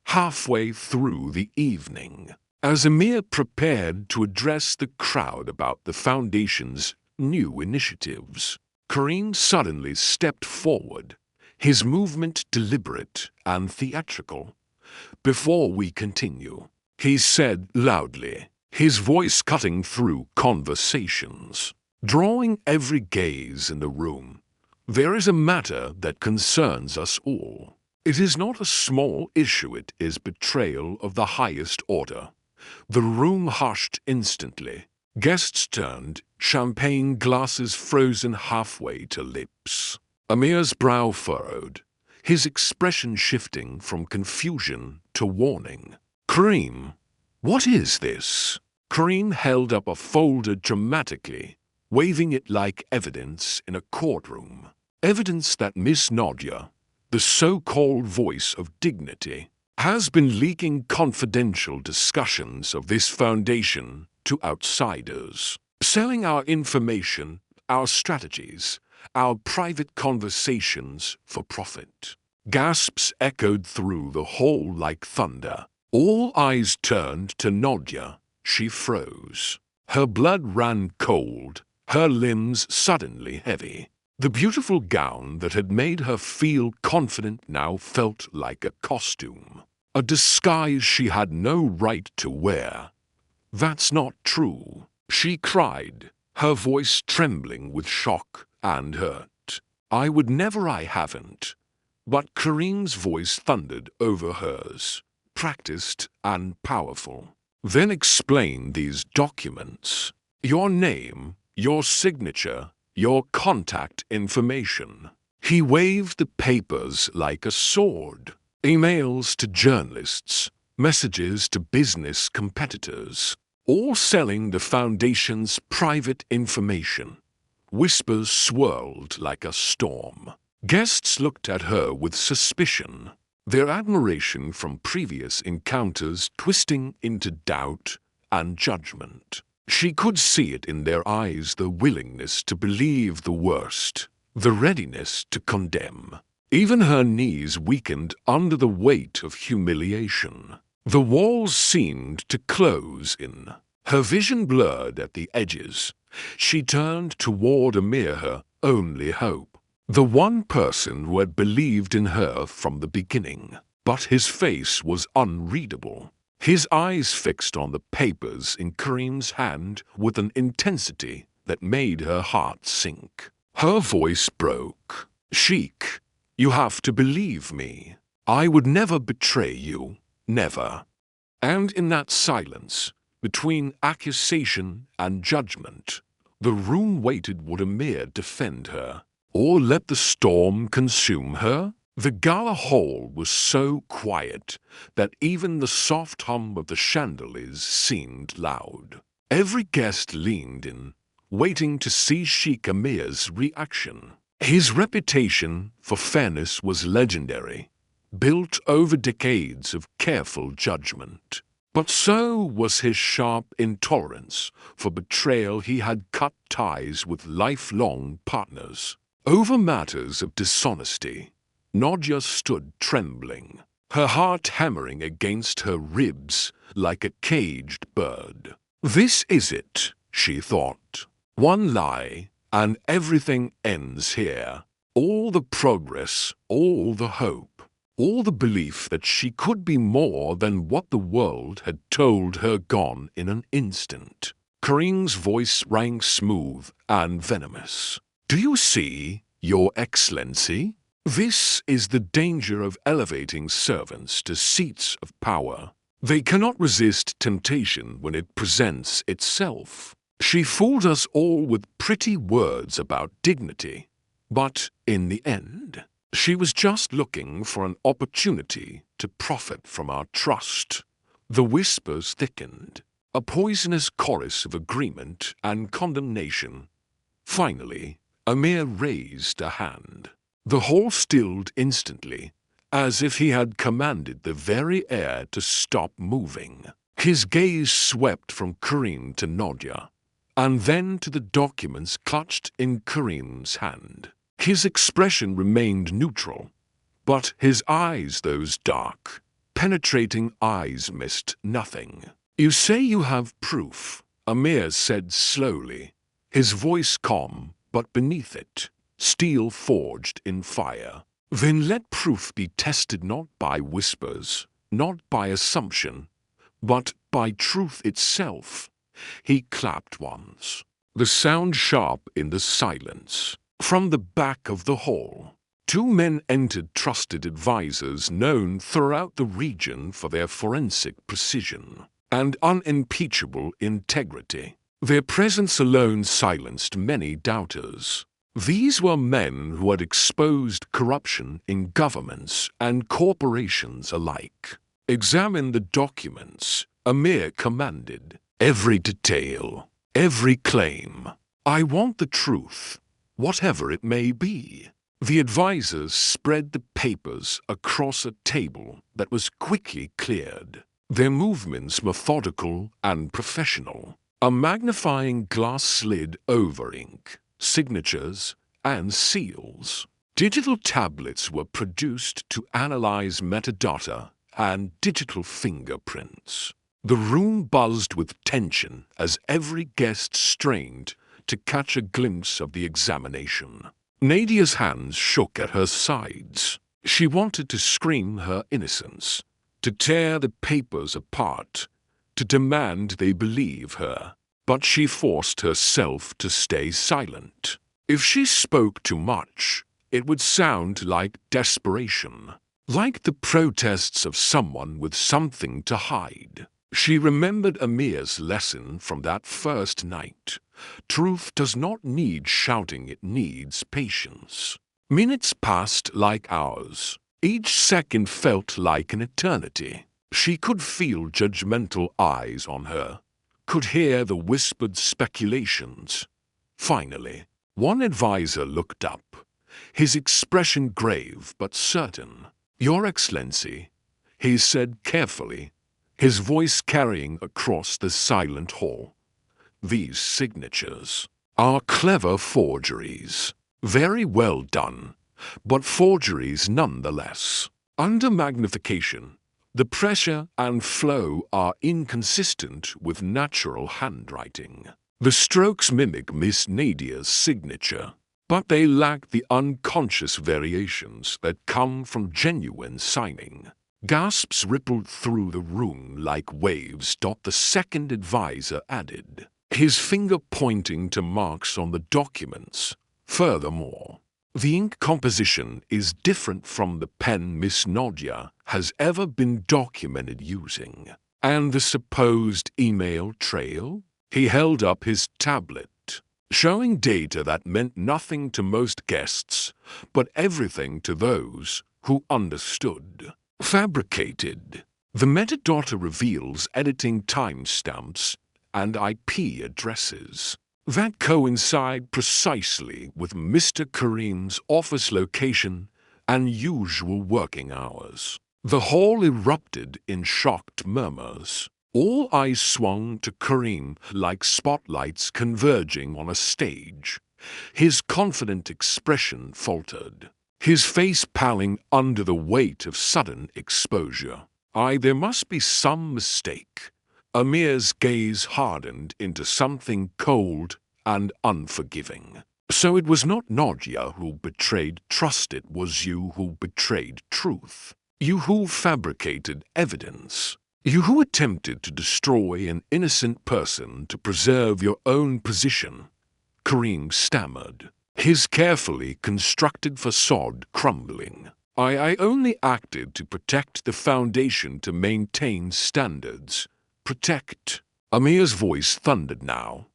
A: Halfway through the evening, as Amir prepared to address the crowd about the foundation's new initiatives, Kareem suddenly stepped forward, his movement deliberate and theatrical. "Before we continue," he said loudly, his voice cutting through conversations, drawing every gaze in the room, "there is a matter that concerns us all. It is not a small issue, it is betrayal of the highest order." The room hushed instantly. Guests turned, champagne glasses frozen halfway to lips. Amir's brow furrowed, his expression shifting from confusion to warning. "Kareem, what is this?" Kareem held up a folder dramatically, waving it like evidence in a courtroom. Evidence that Miss Nadia, the so-called voice of dignity, has been leaking confidential discussions of this foundation to outsiders, selling our information, our strategies, our private conversations for profit. Gasps echoed through the hall like thunder. All eyes turned to Nadia. She froze. Her blood ran cold, her limbs suddenly heavy. The beautiful gown that had made her feel confident now felt like a costume, a disguise she had no right to wear. "That's not true," she cried, her voice trembling with shock and hurt. "I would never, I haven't." But Kareem's voice thundered over hers, practiced and powerful. "Then explain these documents. Your name, your signature, your contact information." He waved the papers like a sword. Emails to journalists, messages to business competitors, all selling the Foundation's private information. Whispers swirled like a storm. Guests looked at her with suspicion, their admiration from previous encounters twisting into doubt and judgment. She could see it in their eyes, the willingness to believe the worst, the readiness to condemn. Even her knees weakened under the weight of humiliation. The walls seemed to close in. Her vision blurred at the edges. She turned toward Amir, her only hope, the one person who had believed in her from the beginning. But his face was unreadable. His eyes fixed on the papers in Kareem's hand with an intensity that made her heart sink. Her voice broke. "Sheikh, you have to believe me. I would never betray you. Never." And in that silence, between accusation and judgment, the room waited. Would Amir defend her, or let the storm consume her? The gala hall was so quiet that even the soft hum of the chandeliers seemed loud. Every guest leaned in, waiting to see Sheikh Amir's reaction. His reputation for fairness was legendary, built over decades of careful judgment. But so was his sharp intolerance for betrayal. He had cut ties with lifelong partners. Over matters of dishonesty, Nadia stood trembling, her heart hammering against her ribs like a caged bird. "This is it," she thought. "One lie, and everything ends here. All the progress, all the hope, all the belief that she could be more than what the world had told her gone in an instant." Kareem's voice rang smooth and venomous. "Do you see, Your Excellency? This is the danger of elevating servants to seats of power. They cannot resist temptation when it presents itself. She fooled us all with pretty words about dignity, but in the end, she was just looking for an opportunity to profit from our trust." The whispers thickened, a poisonous chorus of agreement and condemnation. Finally, Amir raised a hand. The hall stilled instantly, as if he had commanded the very air to stop moving. His gaze swept from Kareem to Nadia, and then to the documents clutched in Kareem's hand. His expression remained neutral, but his eyes, those dark, penetrating eyes, missed nothing. "You say you have proof," Amir said slowly, his voice calm, but beneath it, steel forged in fire. "Then let proof be tested not by whispers, not by assumption, but by truth itself." He clapped once, the sound sharp in the silence. From the back of the hall, two men entered, trusted advisors known throughout the region for their forensic precision and unimpeachable integrity. Their presence alone silenced many doubters. These were men who had exposed corruption in governments and corporations alike. "Examine the documents," Amir commanded. "Every detail, every claim. I want the truth, whatever it may be." The advisors spread the papers across a table that was quickly cleared, their movements methodical and professional. A magnifying glass slid over ink, signatures, and seals. Digital tablets were produced to analyze metadata and digital fingerprints. The room buzzed with tension as every guest strained to catch a glimpse of the examination. Nadia's hands shook at her sides. She wanted to scream her innocence, to tear the papers apart, to demand they believe her. But she forced herself to stay silent. If she spoke too much, it would sound like desperation, like the protests of someone with something to hide. She remembered Amir's lesson from that first night. Truth does not need shouting, it needs patience. Minutes passed like hours. Each second felt like an eternity. She could feel judgmental eyes on her, could hear the whispered speculations. Finally, one advisor looked up, his expression grave but certain. "Your Excellency," he said carefully, his voice carrying across the silent hall. "These signatures are clever forgeries. Very well done, but forgeries nonetheless. Under magnification, the pressure and flow are inconsistent with natural handwriting. The strokes mimic Miss Nadia's signature, but they lack the unconscious variations that come from genuine signing." Gasps rippled through the room like waves. The second advisor added, his finger pointing to marks on the documents. "Furthermore, the ink composition is different from the pen Miss Nadia has ever been documented using. And the supposed email trail?" He held up his tablet, showing data that meant nothing to most guests, but everything to those who understood. "Fabricated. The metadata reveals editing timestamps and IP addresses that coincide precisely with Mr. Karim's office location and usual working hours." The hall erupted in shocked murmurs. All eyes swung to Karim like spotlights converging on a stage. His confident expression faltered, his face paling under the weight of sudden exposure. There must be some mistake." Amir's gaze hardened into something cold and unforgiving. "So it was not Nadia who betrayed trust, it was you who betrayed truth. You who fabricated evidence. You who attempted to destroy an innocent person to preserve your own position." Karim stammered, his carefully constructed facade crumbling. I only acted to protect the foundation, to maintain standards. Protect." Amir's voice thundered now,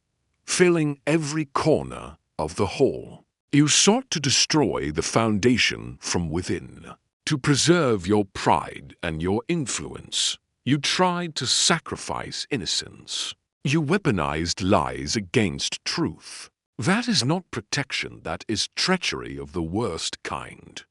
A: filling every corner of the hall. "You sought to destroy the foundation from within, to preserve your pride and your influence. You tried to sacrifice innocence. You weaponized lies against truth. That is not protection, that is treachery of the worst kind."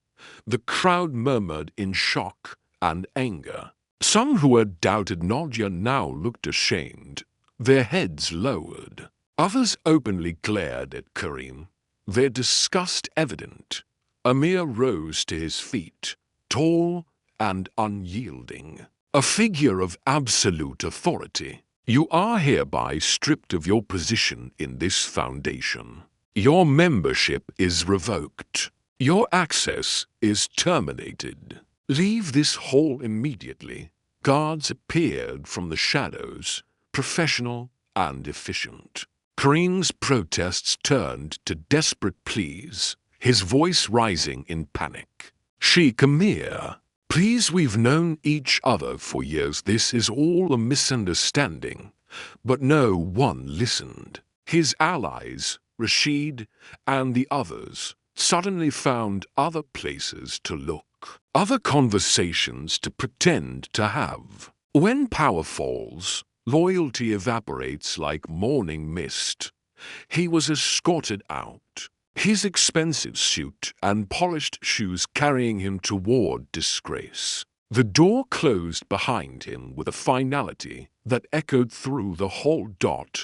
A: The crowd murmured in shock and anger. Some who had doubted Nadia now looked ashamed, their heads lowered. Others openly glared at Karim, their disgust evident. Amir rose to his feet, tall and unyielding, a figure of absolute authority. "You are hereby stripped of your position in this foundation. Your membership is revoked. Your access is terminated. Leave this hall immediately." Guards appeared from the shadows, professional and efficient. Karim's protests turned to desperate pleas, his voice rising in panic. "Sheikh Amir, please, we've known each other for years. This is all a misunderstanding." But no one listened. His allies, Rashid and the others, suddenly found other places to look, other conversations to pretend to have. When power falls, loyalty evaporates like morning mist. He was escorted out, his expensive suit and polished shoes carrying him toward disgrace. The door closed behind him with a finality that echoed through the hall.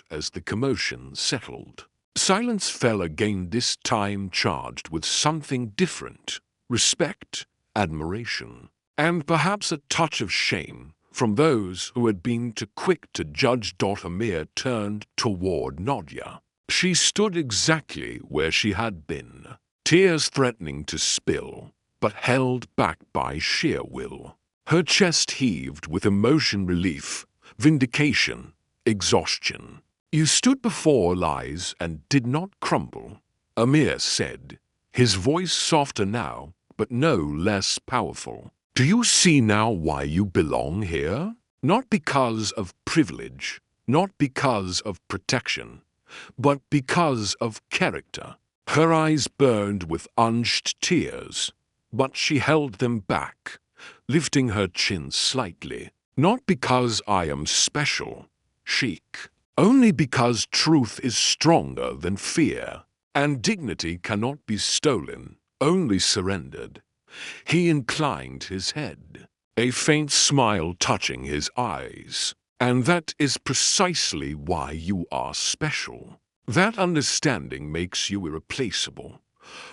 A: As the commotion settled, Silence fell again, this time charged with something different: respect, admiration, and perhaps a touch of shame from those who had been too quick to judge. Amir turned toward Nadia. She stood exactly where she had been, tears threatening to spill, but held back by sheer will. Her chest heaved with emotion, relief, vindication, exhaustion. "You stood before lies and did not crumble," Amir said, his voice softer now, but no less powerful. "Do you see now why you belong here? Not because of privilege, not because of protection, but because of character." Her eyes burned with unshed tears, but she held them back, lifting her chin slightly. "Not because I am special, Sheikh. Only because truth is stronger than fear, and dignity cannot be stolen, only surrendered." He inclined his head, a faint smile touching his eyes. "And that is precisely why you are special. That understanding makes you irreplaceable."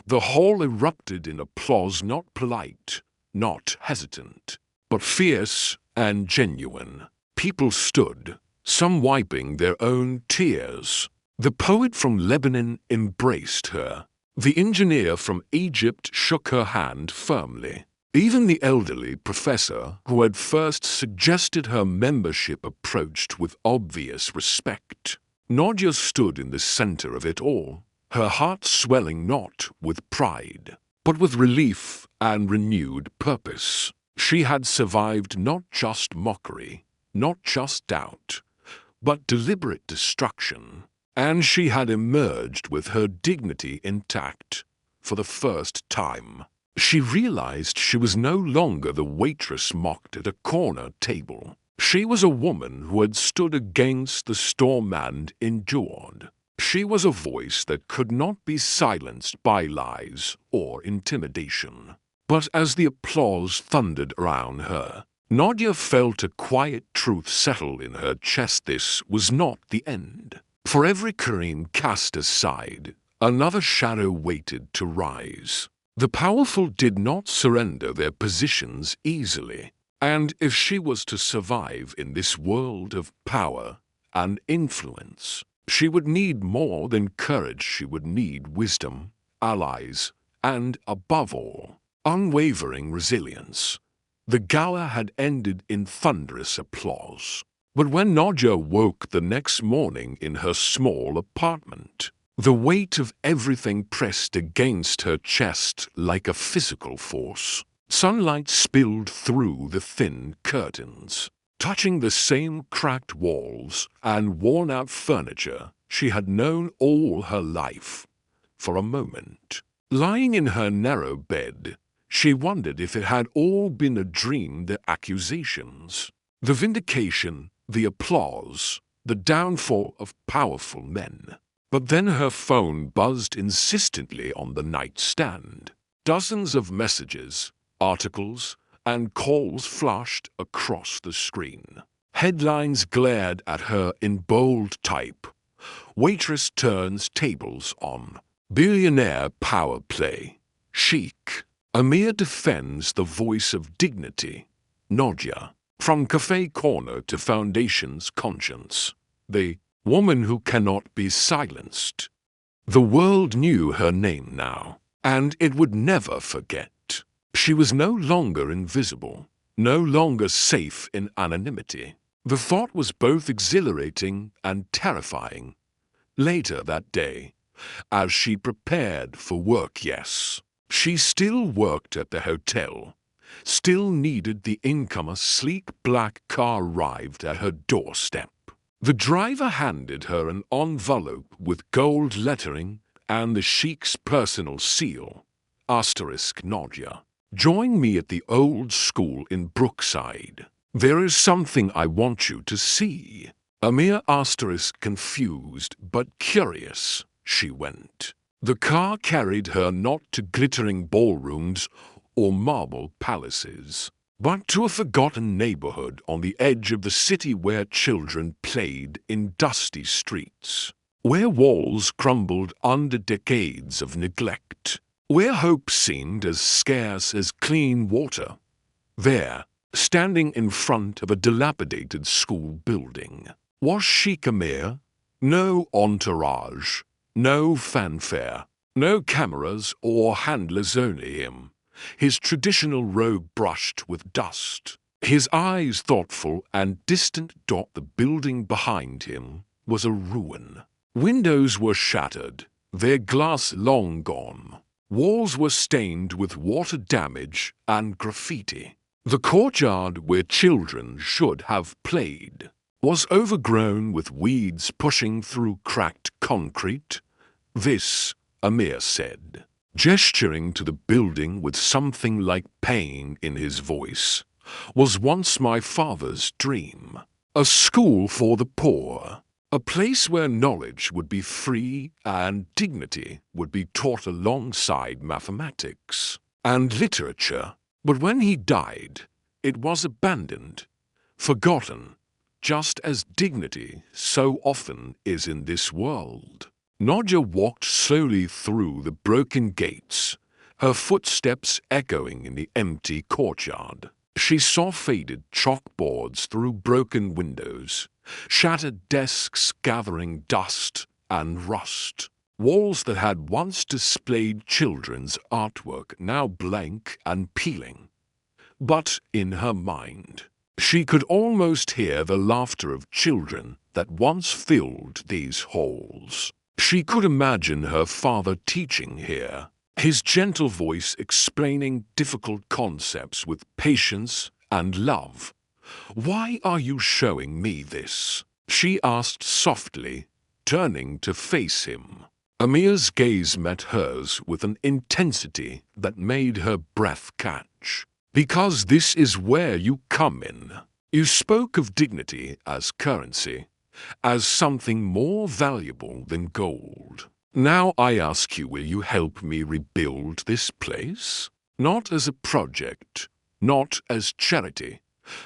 A: The hall erupted in applause, not polite, not hesitant, but fierce and genuine. People stood, some wiping their own tears. The poet from Lebanon embraced her. The engineer from Egypt shook her hand firmly. Even the elderly professor who had first suggested her membership approached with obvious respect. Nadia stood in the center of it all, her heart swelling not with pride, but with relief and renewed purpose. She had survived not just mockery, not just doubt, but deliberate destruction, and she had emerged with her dignity intact for the first time. She realized she was no longer the waitress mocked at a corner table. She was a woman who had stood against the storm and endured. She was a voice that could not be silenced by lies or intimidation. But as the applause thundered around her, Nadia felt a quiet truth settle in her chest. This was not the end. For every Kareem cast aside, another shadow waited to rise. The powerful did not surrender their positions easily, and if she was to survive in this world of power and influence, she would need more than courage. She would need wisdom, allies, and, above all, unwavering resilience. The gala had ended in thunderous applause. But when Nadia woke the next morning in her small apartment, the weight of everything pressed against her chest like a physical force. Sunlight spilled through the thin curtains, touching the same cracked walls and worn-out furniture she had known all her life. For a moment, lying in her narrow bed, she wondered if it had all been a dream. The accusations, the vindication, the applause, the downfall of powerful men. But then her phone buzzed insistently on the nightstand. Dozens of messages, articles, and calls flashed across the screen. Headlines glared at her in bold type. Waitress turns tables on. Billionaire power play. Sheikh. Amir defends the voice of dignity. Nadia. From cafe corner to foundation's conscience. The woman who cannot be silenced. The world knew her name now, and it would never forget. She was no longer invisible, no longer safe in anonymity. The thought was both exhilarating and terrifying. Later that day, as she prepared for work, yes, she still worked at the hotel, still needed the income. A sleek black car arrived at her doorstep. The driver handed her an envelope with gold lettering and the Sheikh's personal seal. Nadia. Join me at the old school in Brookside. There is something I want you to see. Amir confused but curious. She went. The car carried her not to glittering ballrooms or marble palaces, but to a forgotten neighborhood on the edge of the city where children played in dusty streets. where walls crumbled under decades of neglect, where hope seemed as scarce as clean water. There, standing in front of a dilapidated school building, was Sheikh Amir. No entourage, no fanfare, no cameras or handlers, only him, his traditional robe brushed with dust, his eyes thoughtful and distant. The building behind him was a ruin. Windows were shattered, their glass long gone. Walls were stained with water damage and graffiti. The courtyard where children should have played was overgrown with weeds pushing through cracked concrete. This, Amir said, gesturing to the building with something like pain in his voice, was once my father's dream. A school for the poor. A place where knowledge would be free and dignity would be taught alongside mathematics and literature. But when he died, it was abandoned, forgotten, just as dignity so often is in this world. Nadja walked slowly through the broken gates, her footsteps echoing in the empty courtyard. She saw faded chalkboards through broken windows, shattered desks gathering dust and rust, walls that had once displayed children's artwork now blank and peeling. But in her mind, she could almost hear the laughter of children that once filled these halls. She could imagine her father teaching here, his gentle voice explaining difficult concepts with patience and love. "Why are you showing me this?" she asked softly, turning to face him. Amir's gaze met hers with an intensity that made her breath catch. "Because this is where you come in. You spoke of dignity as currency, as something more valuable than gold. Now I ask you, will you help me rebuild this place? Not as a project, not as charity,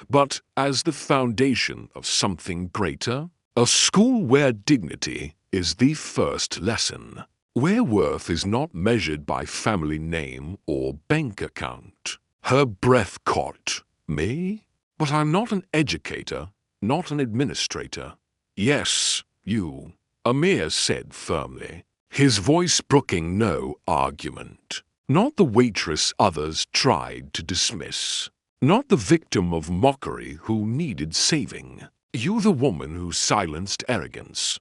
A: but as the foundation of something greater? A school where dignity is the first lesson, where worth is not measured by family name or bank account." Her breath caught. "Me? But I'm not an educator, not an administrator." "Yes, you," Amir said firmly, his voice brooking no argument. "Not the waitress others tried to dismiss. Not the victim of mockery who needed saving. You, the woman who silenced arrogance,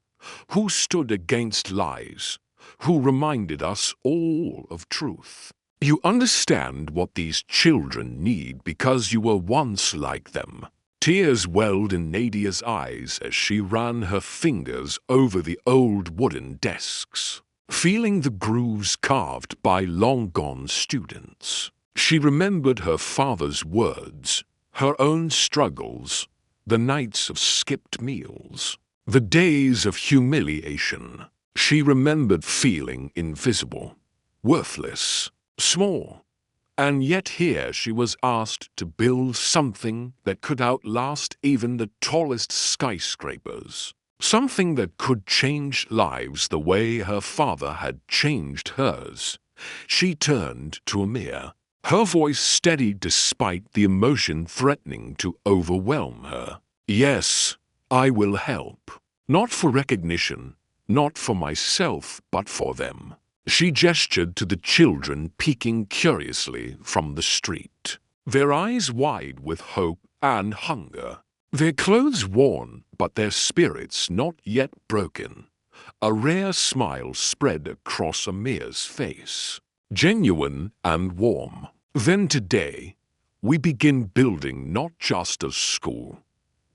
A: who stood against lies, who reminded us all of truth. You understand what these children need because you were once like them." Tears welled in Nadia's eyes as she ran her fingers over the old wooden desks, feeling the grooves carved by long-gone students. She remembered her father's words, her own struggles, the nights of skipped meals, the days of humiliation. She remembered feeling invisible, worthless, small. And yet here she was asked to build something that could outlast even the tallest skyscrapers. Something that could change lives the way her father had changed hers. She turned to Amir, her voice steady despite the emotion threatening to overwhelm her. "Yes, I will help. Not for recognition, not for myself, but for them." She gestured to the children peeking curiously from the street, their eyes wide with hope and hunger, their clothes worn but their spirits not yet broken. A rare smile spread across Amir's face, genuine and warm. "Then today, we begin building not just a school,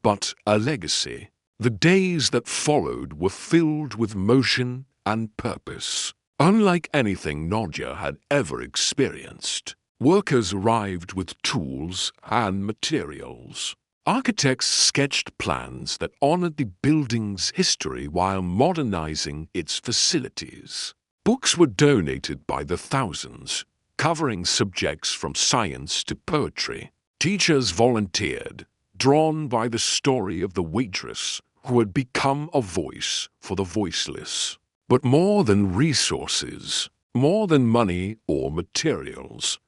A: but a legacy." The days that followed were filled with motion and purpose. Unlike anything Nadja had ever experienced, workers arrived with tools and materials. Architects sketched plans that honored the building's history while modernizing its facilities. Books were donated by the thousands, covering subjects from science to poetry. Teachers volunteered, drawn by the story of the waitress who had become a voice for the voiceless. But more than resources, more than money or materials,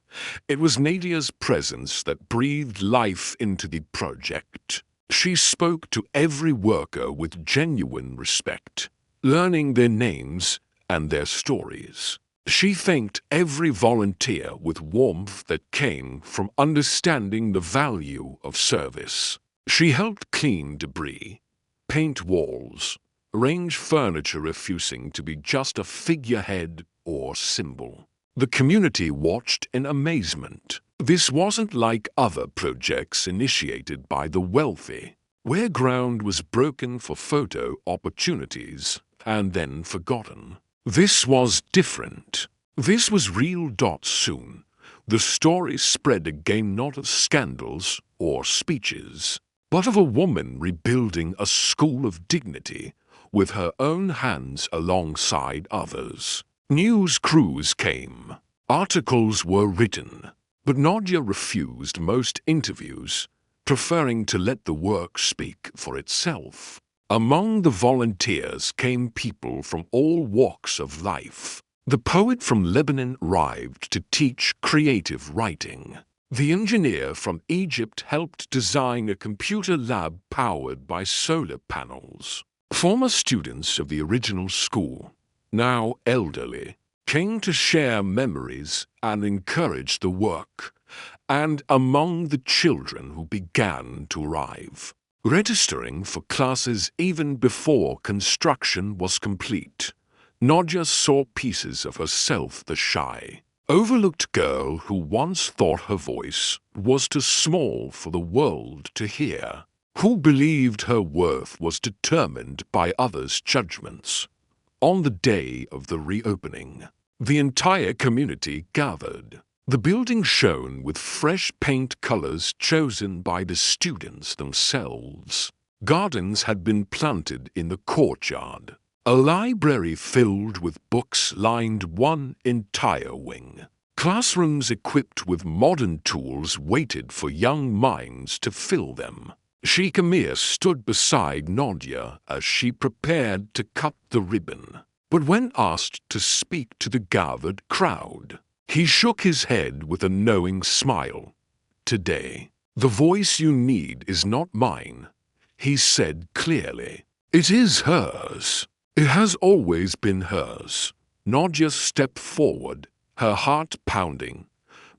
A: it was Nadia's presence that breathed life into the project. She spoke to every worker with genuine respect, learning their names and their stories. She thanked every volunteer with warmth that came from understanding the value of service. She helped clean debris, paint walls, arrange furniture refusing to be just a figurehead or symbol. The community watched in amazement. This wasn't like other projects initiated by the wealthy, where ground was broken for photo opportunities and then forgotten. This was different. This was real. Soon, the story spread again, not of scandals or speeches, but of a woman rebuilding a school of dignity with her own hands alongside others. News crews came. Articles were written, but Nadia refused most interviews, preferring to let the work speak for itself. Among the volunteers came people from all walks of life. The poet from Lebanon arrived to teach creative writing. The engineer from Egypt helped design a computer lab powered by solar panels. Former students of the original school, now elderly, came to share memories and encourage the work. And among the children who began to arrive, registering for classes even before construction was complete, Nadia saw pieces of herself, the shy, overlooked girl who once thought her voice was too small for the world to hear, who believed her worth was determined by others' judgments. On the day of the reopening, the entire community gathered. The building shone with fresh paint colors chosen by the students themselves. Gardens had been planted in the courtyard. A library filled with books lined one entire wing. Classrooms equipped with modern tools waited for young minds to fill them. Sheikh Amir stood beside Nadia as she prepared to cut the ribbon. But when asked to speak to the gathered crowd, he shook his head with a knowing smile. "Today, the voice you need is not mine," he said clearly. "It is hers. It has always been hers." Nadia stepped forward, her heart pounding,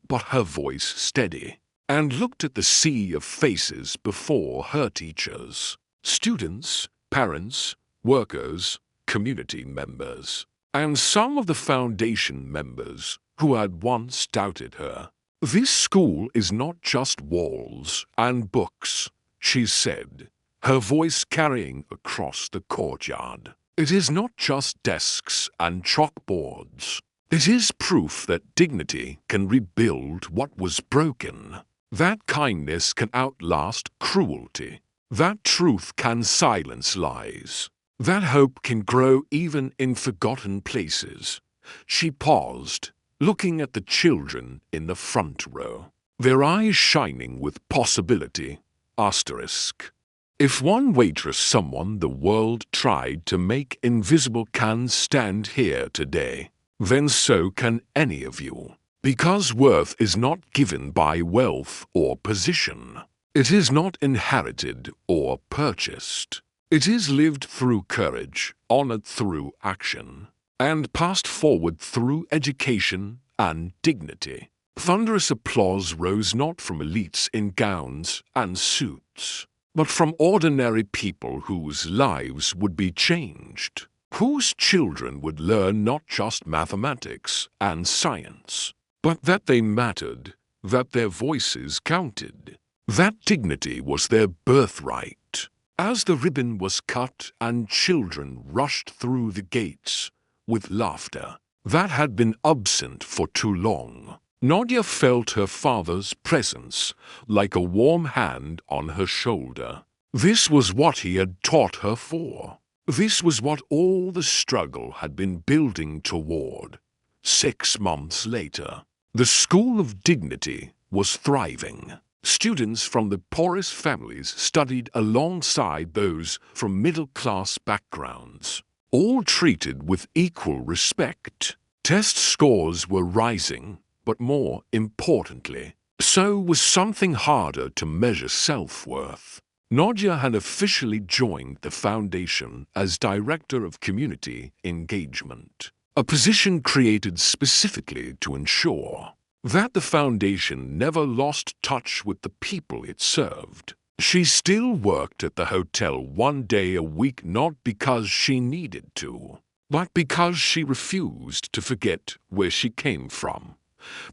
A: but her voice steady, and looked at the sea of faces before her: teachers, students, parents, workers, community members, and some of the foundation members who had once doubted her. "This school is not just walls and books," she said, her voice carrying across the courtyard. "It is not just desks and chalkboards. It is proof that dignity can rebuild what was broken, that kindness can outlast cruelty, that truth can silence lies, that hope can grow even in forgotten places." She paused, looking at the children in the front row, their eyes shining with possibility. Asterisk. If one waitress, someone the world tried to make invisible, can stand here today, then so can any of you. Because worth is not given by wealth or position. It is not inherited or purchased. It is lived through courage, honored through action, and passed forward through education and dignity. Thunderous applause rose not from elites in gowns and suits, but from ordinary people whose lives would be changed, whose children would learn not just mathematics and science, but that they mattered, that their voices counted, that dignity was their birthright. As the ribbon was cut and children rushed through the gates with laughter that had been absent for too long, Nadia felt her father's presence like a warm hand on her shoulder. This was what he had taught her for. This was what all the struggle had been building toward. 6 months later, the School of Dignity was thriving. Students from the poorest families studied alongside those from middle-class backgrounds, all treated with equal respect. Test scores were rising, but more importantly, so was something harder to measure self-worth. Nadia had officially joined the foundation as Director of Community Engagement, a position created specifically to ensure that the foundation never lost touch with the people it served. She still worked at the hotel 1 day a week, not because she needed to, but because she refused to forget where she came from.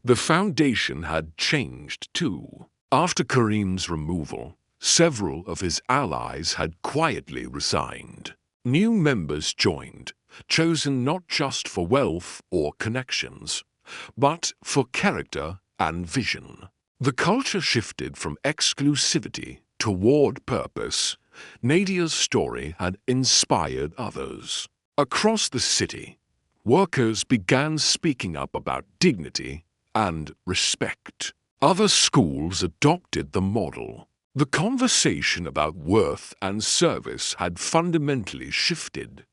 A: The foundation had changed too. After Karim's removal, several of his allies had quietly resigned. New members joined, chosen not just for wealth or connections, but for character and vision. The culture shifted from exclusivity toward purpose. Nadia's story had inspired others. Across the city, workers began speaking up about dignity and respect. Other schools adopted the model. The conversation about worth and service had fundamentally shifted.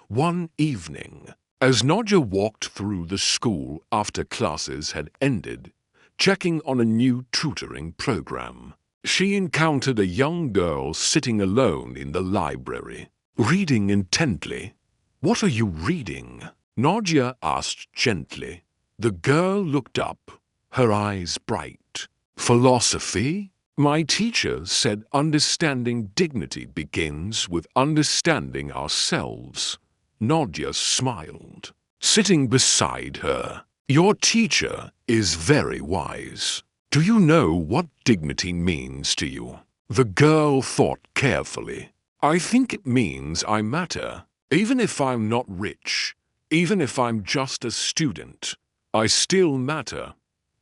A: One evening, as Nadia walked through the school after classes had ended, checking on a new tutoring program, she encountered a young girl sitting alone in the library, reading intently. "What are you reading?" Nadia asked gently. The girl looked up, her eyes bright. "Philosophy?" "My teacher said understanding dignity begins with understanding ourselves." Nadia smiled, sitting beside her. "Your teacher is very wise. Do you know what dignity means to you?" The girl thought carefully. "I think it means I matter. Even if I'm not rich, even if I'm just a student, I still matter."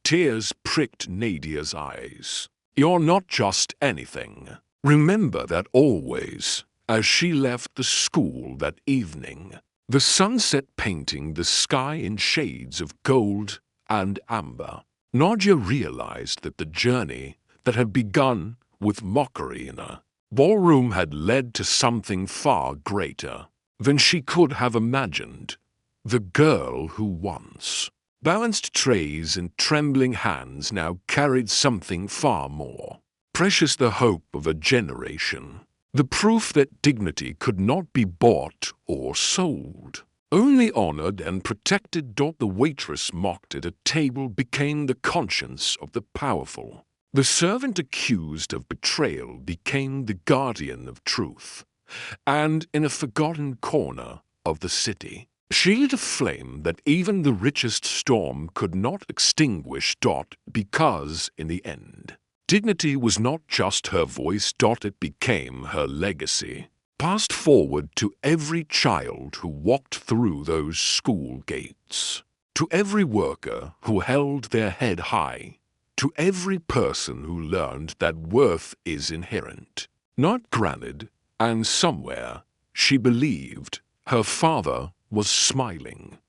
A: Tears pricked Nadia's eyes. "You're not just anything. Remember that always." As she left the school that evening, the sunset painting the sky in shades of gold and amber, Nadia realized that the journey that had begun with mockery in a ballroom had led to something far greater than she could have imagined. The girl who once balanced trays in trembling hands now carried something far more precious: the hope of a generation, the proof that dignity could not be bought or sold, only honored and protected. The waitress mocked at a table became the conscience of the powerful. The servant accused of betrayal became the guardian of truth. And in a forgotten corner of the city, she lit a flame that even the richest storm could not extinguish. Because in the end, dignity was not just her voice. It became her legacy, passed forward to every child who walked through those school gates, to every worker who held their head high, to every person who learned that worth is inherent, not granted. And somewhere, she believed, her father was smiling.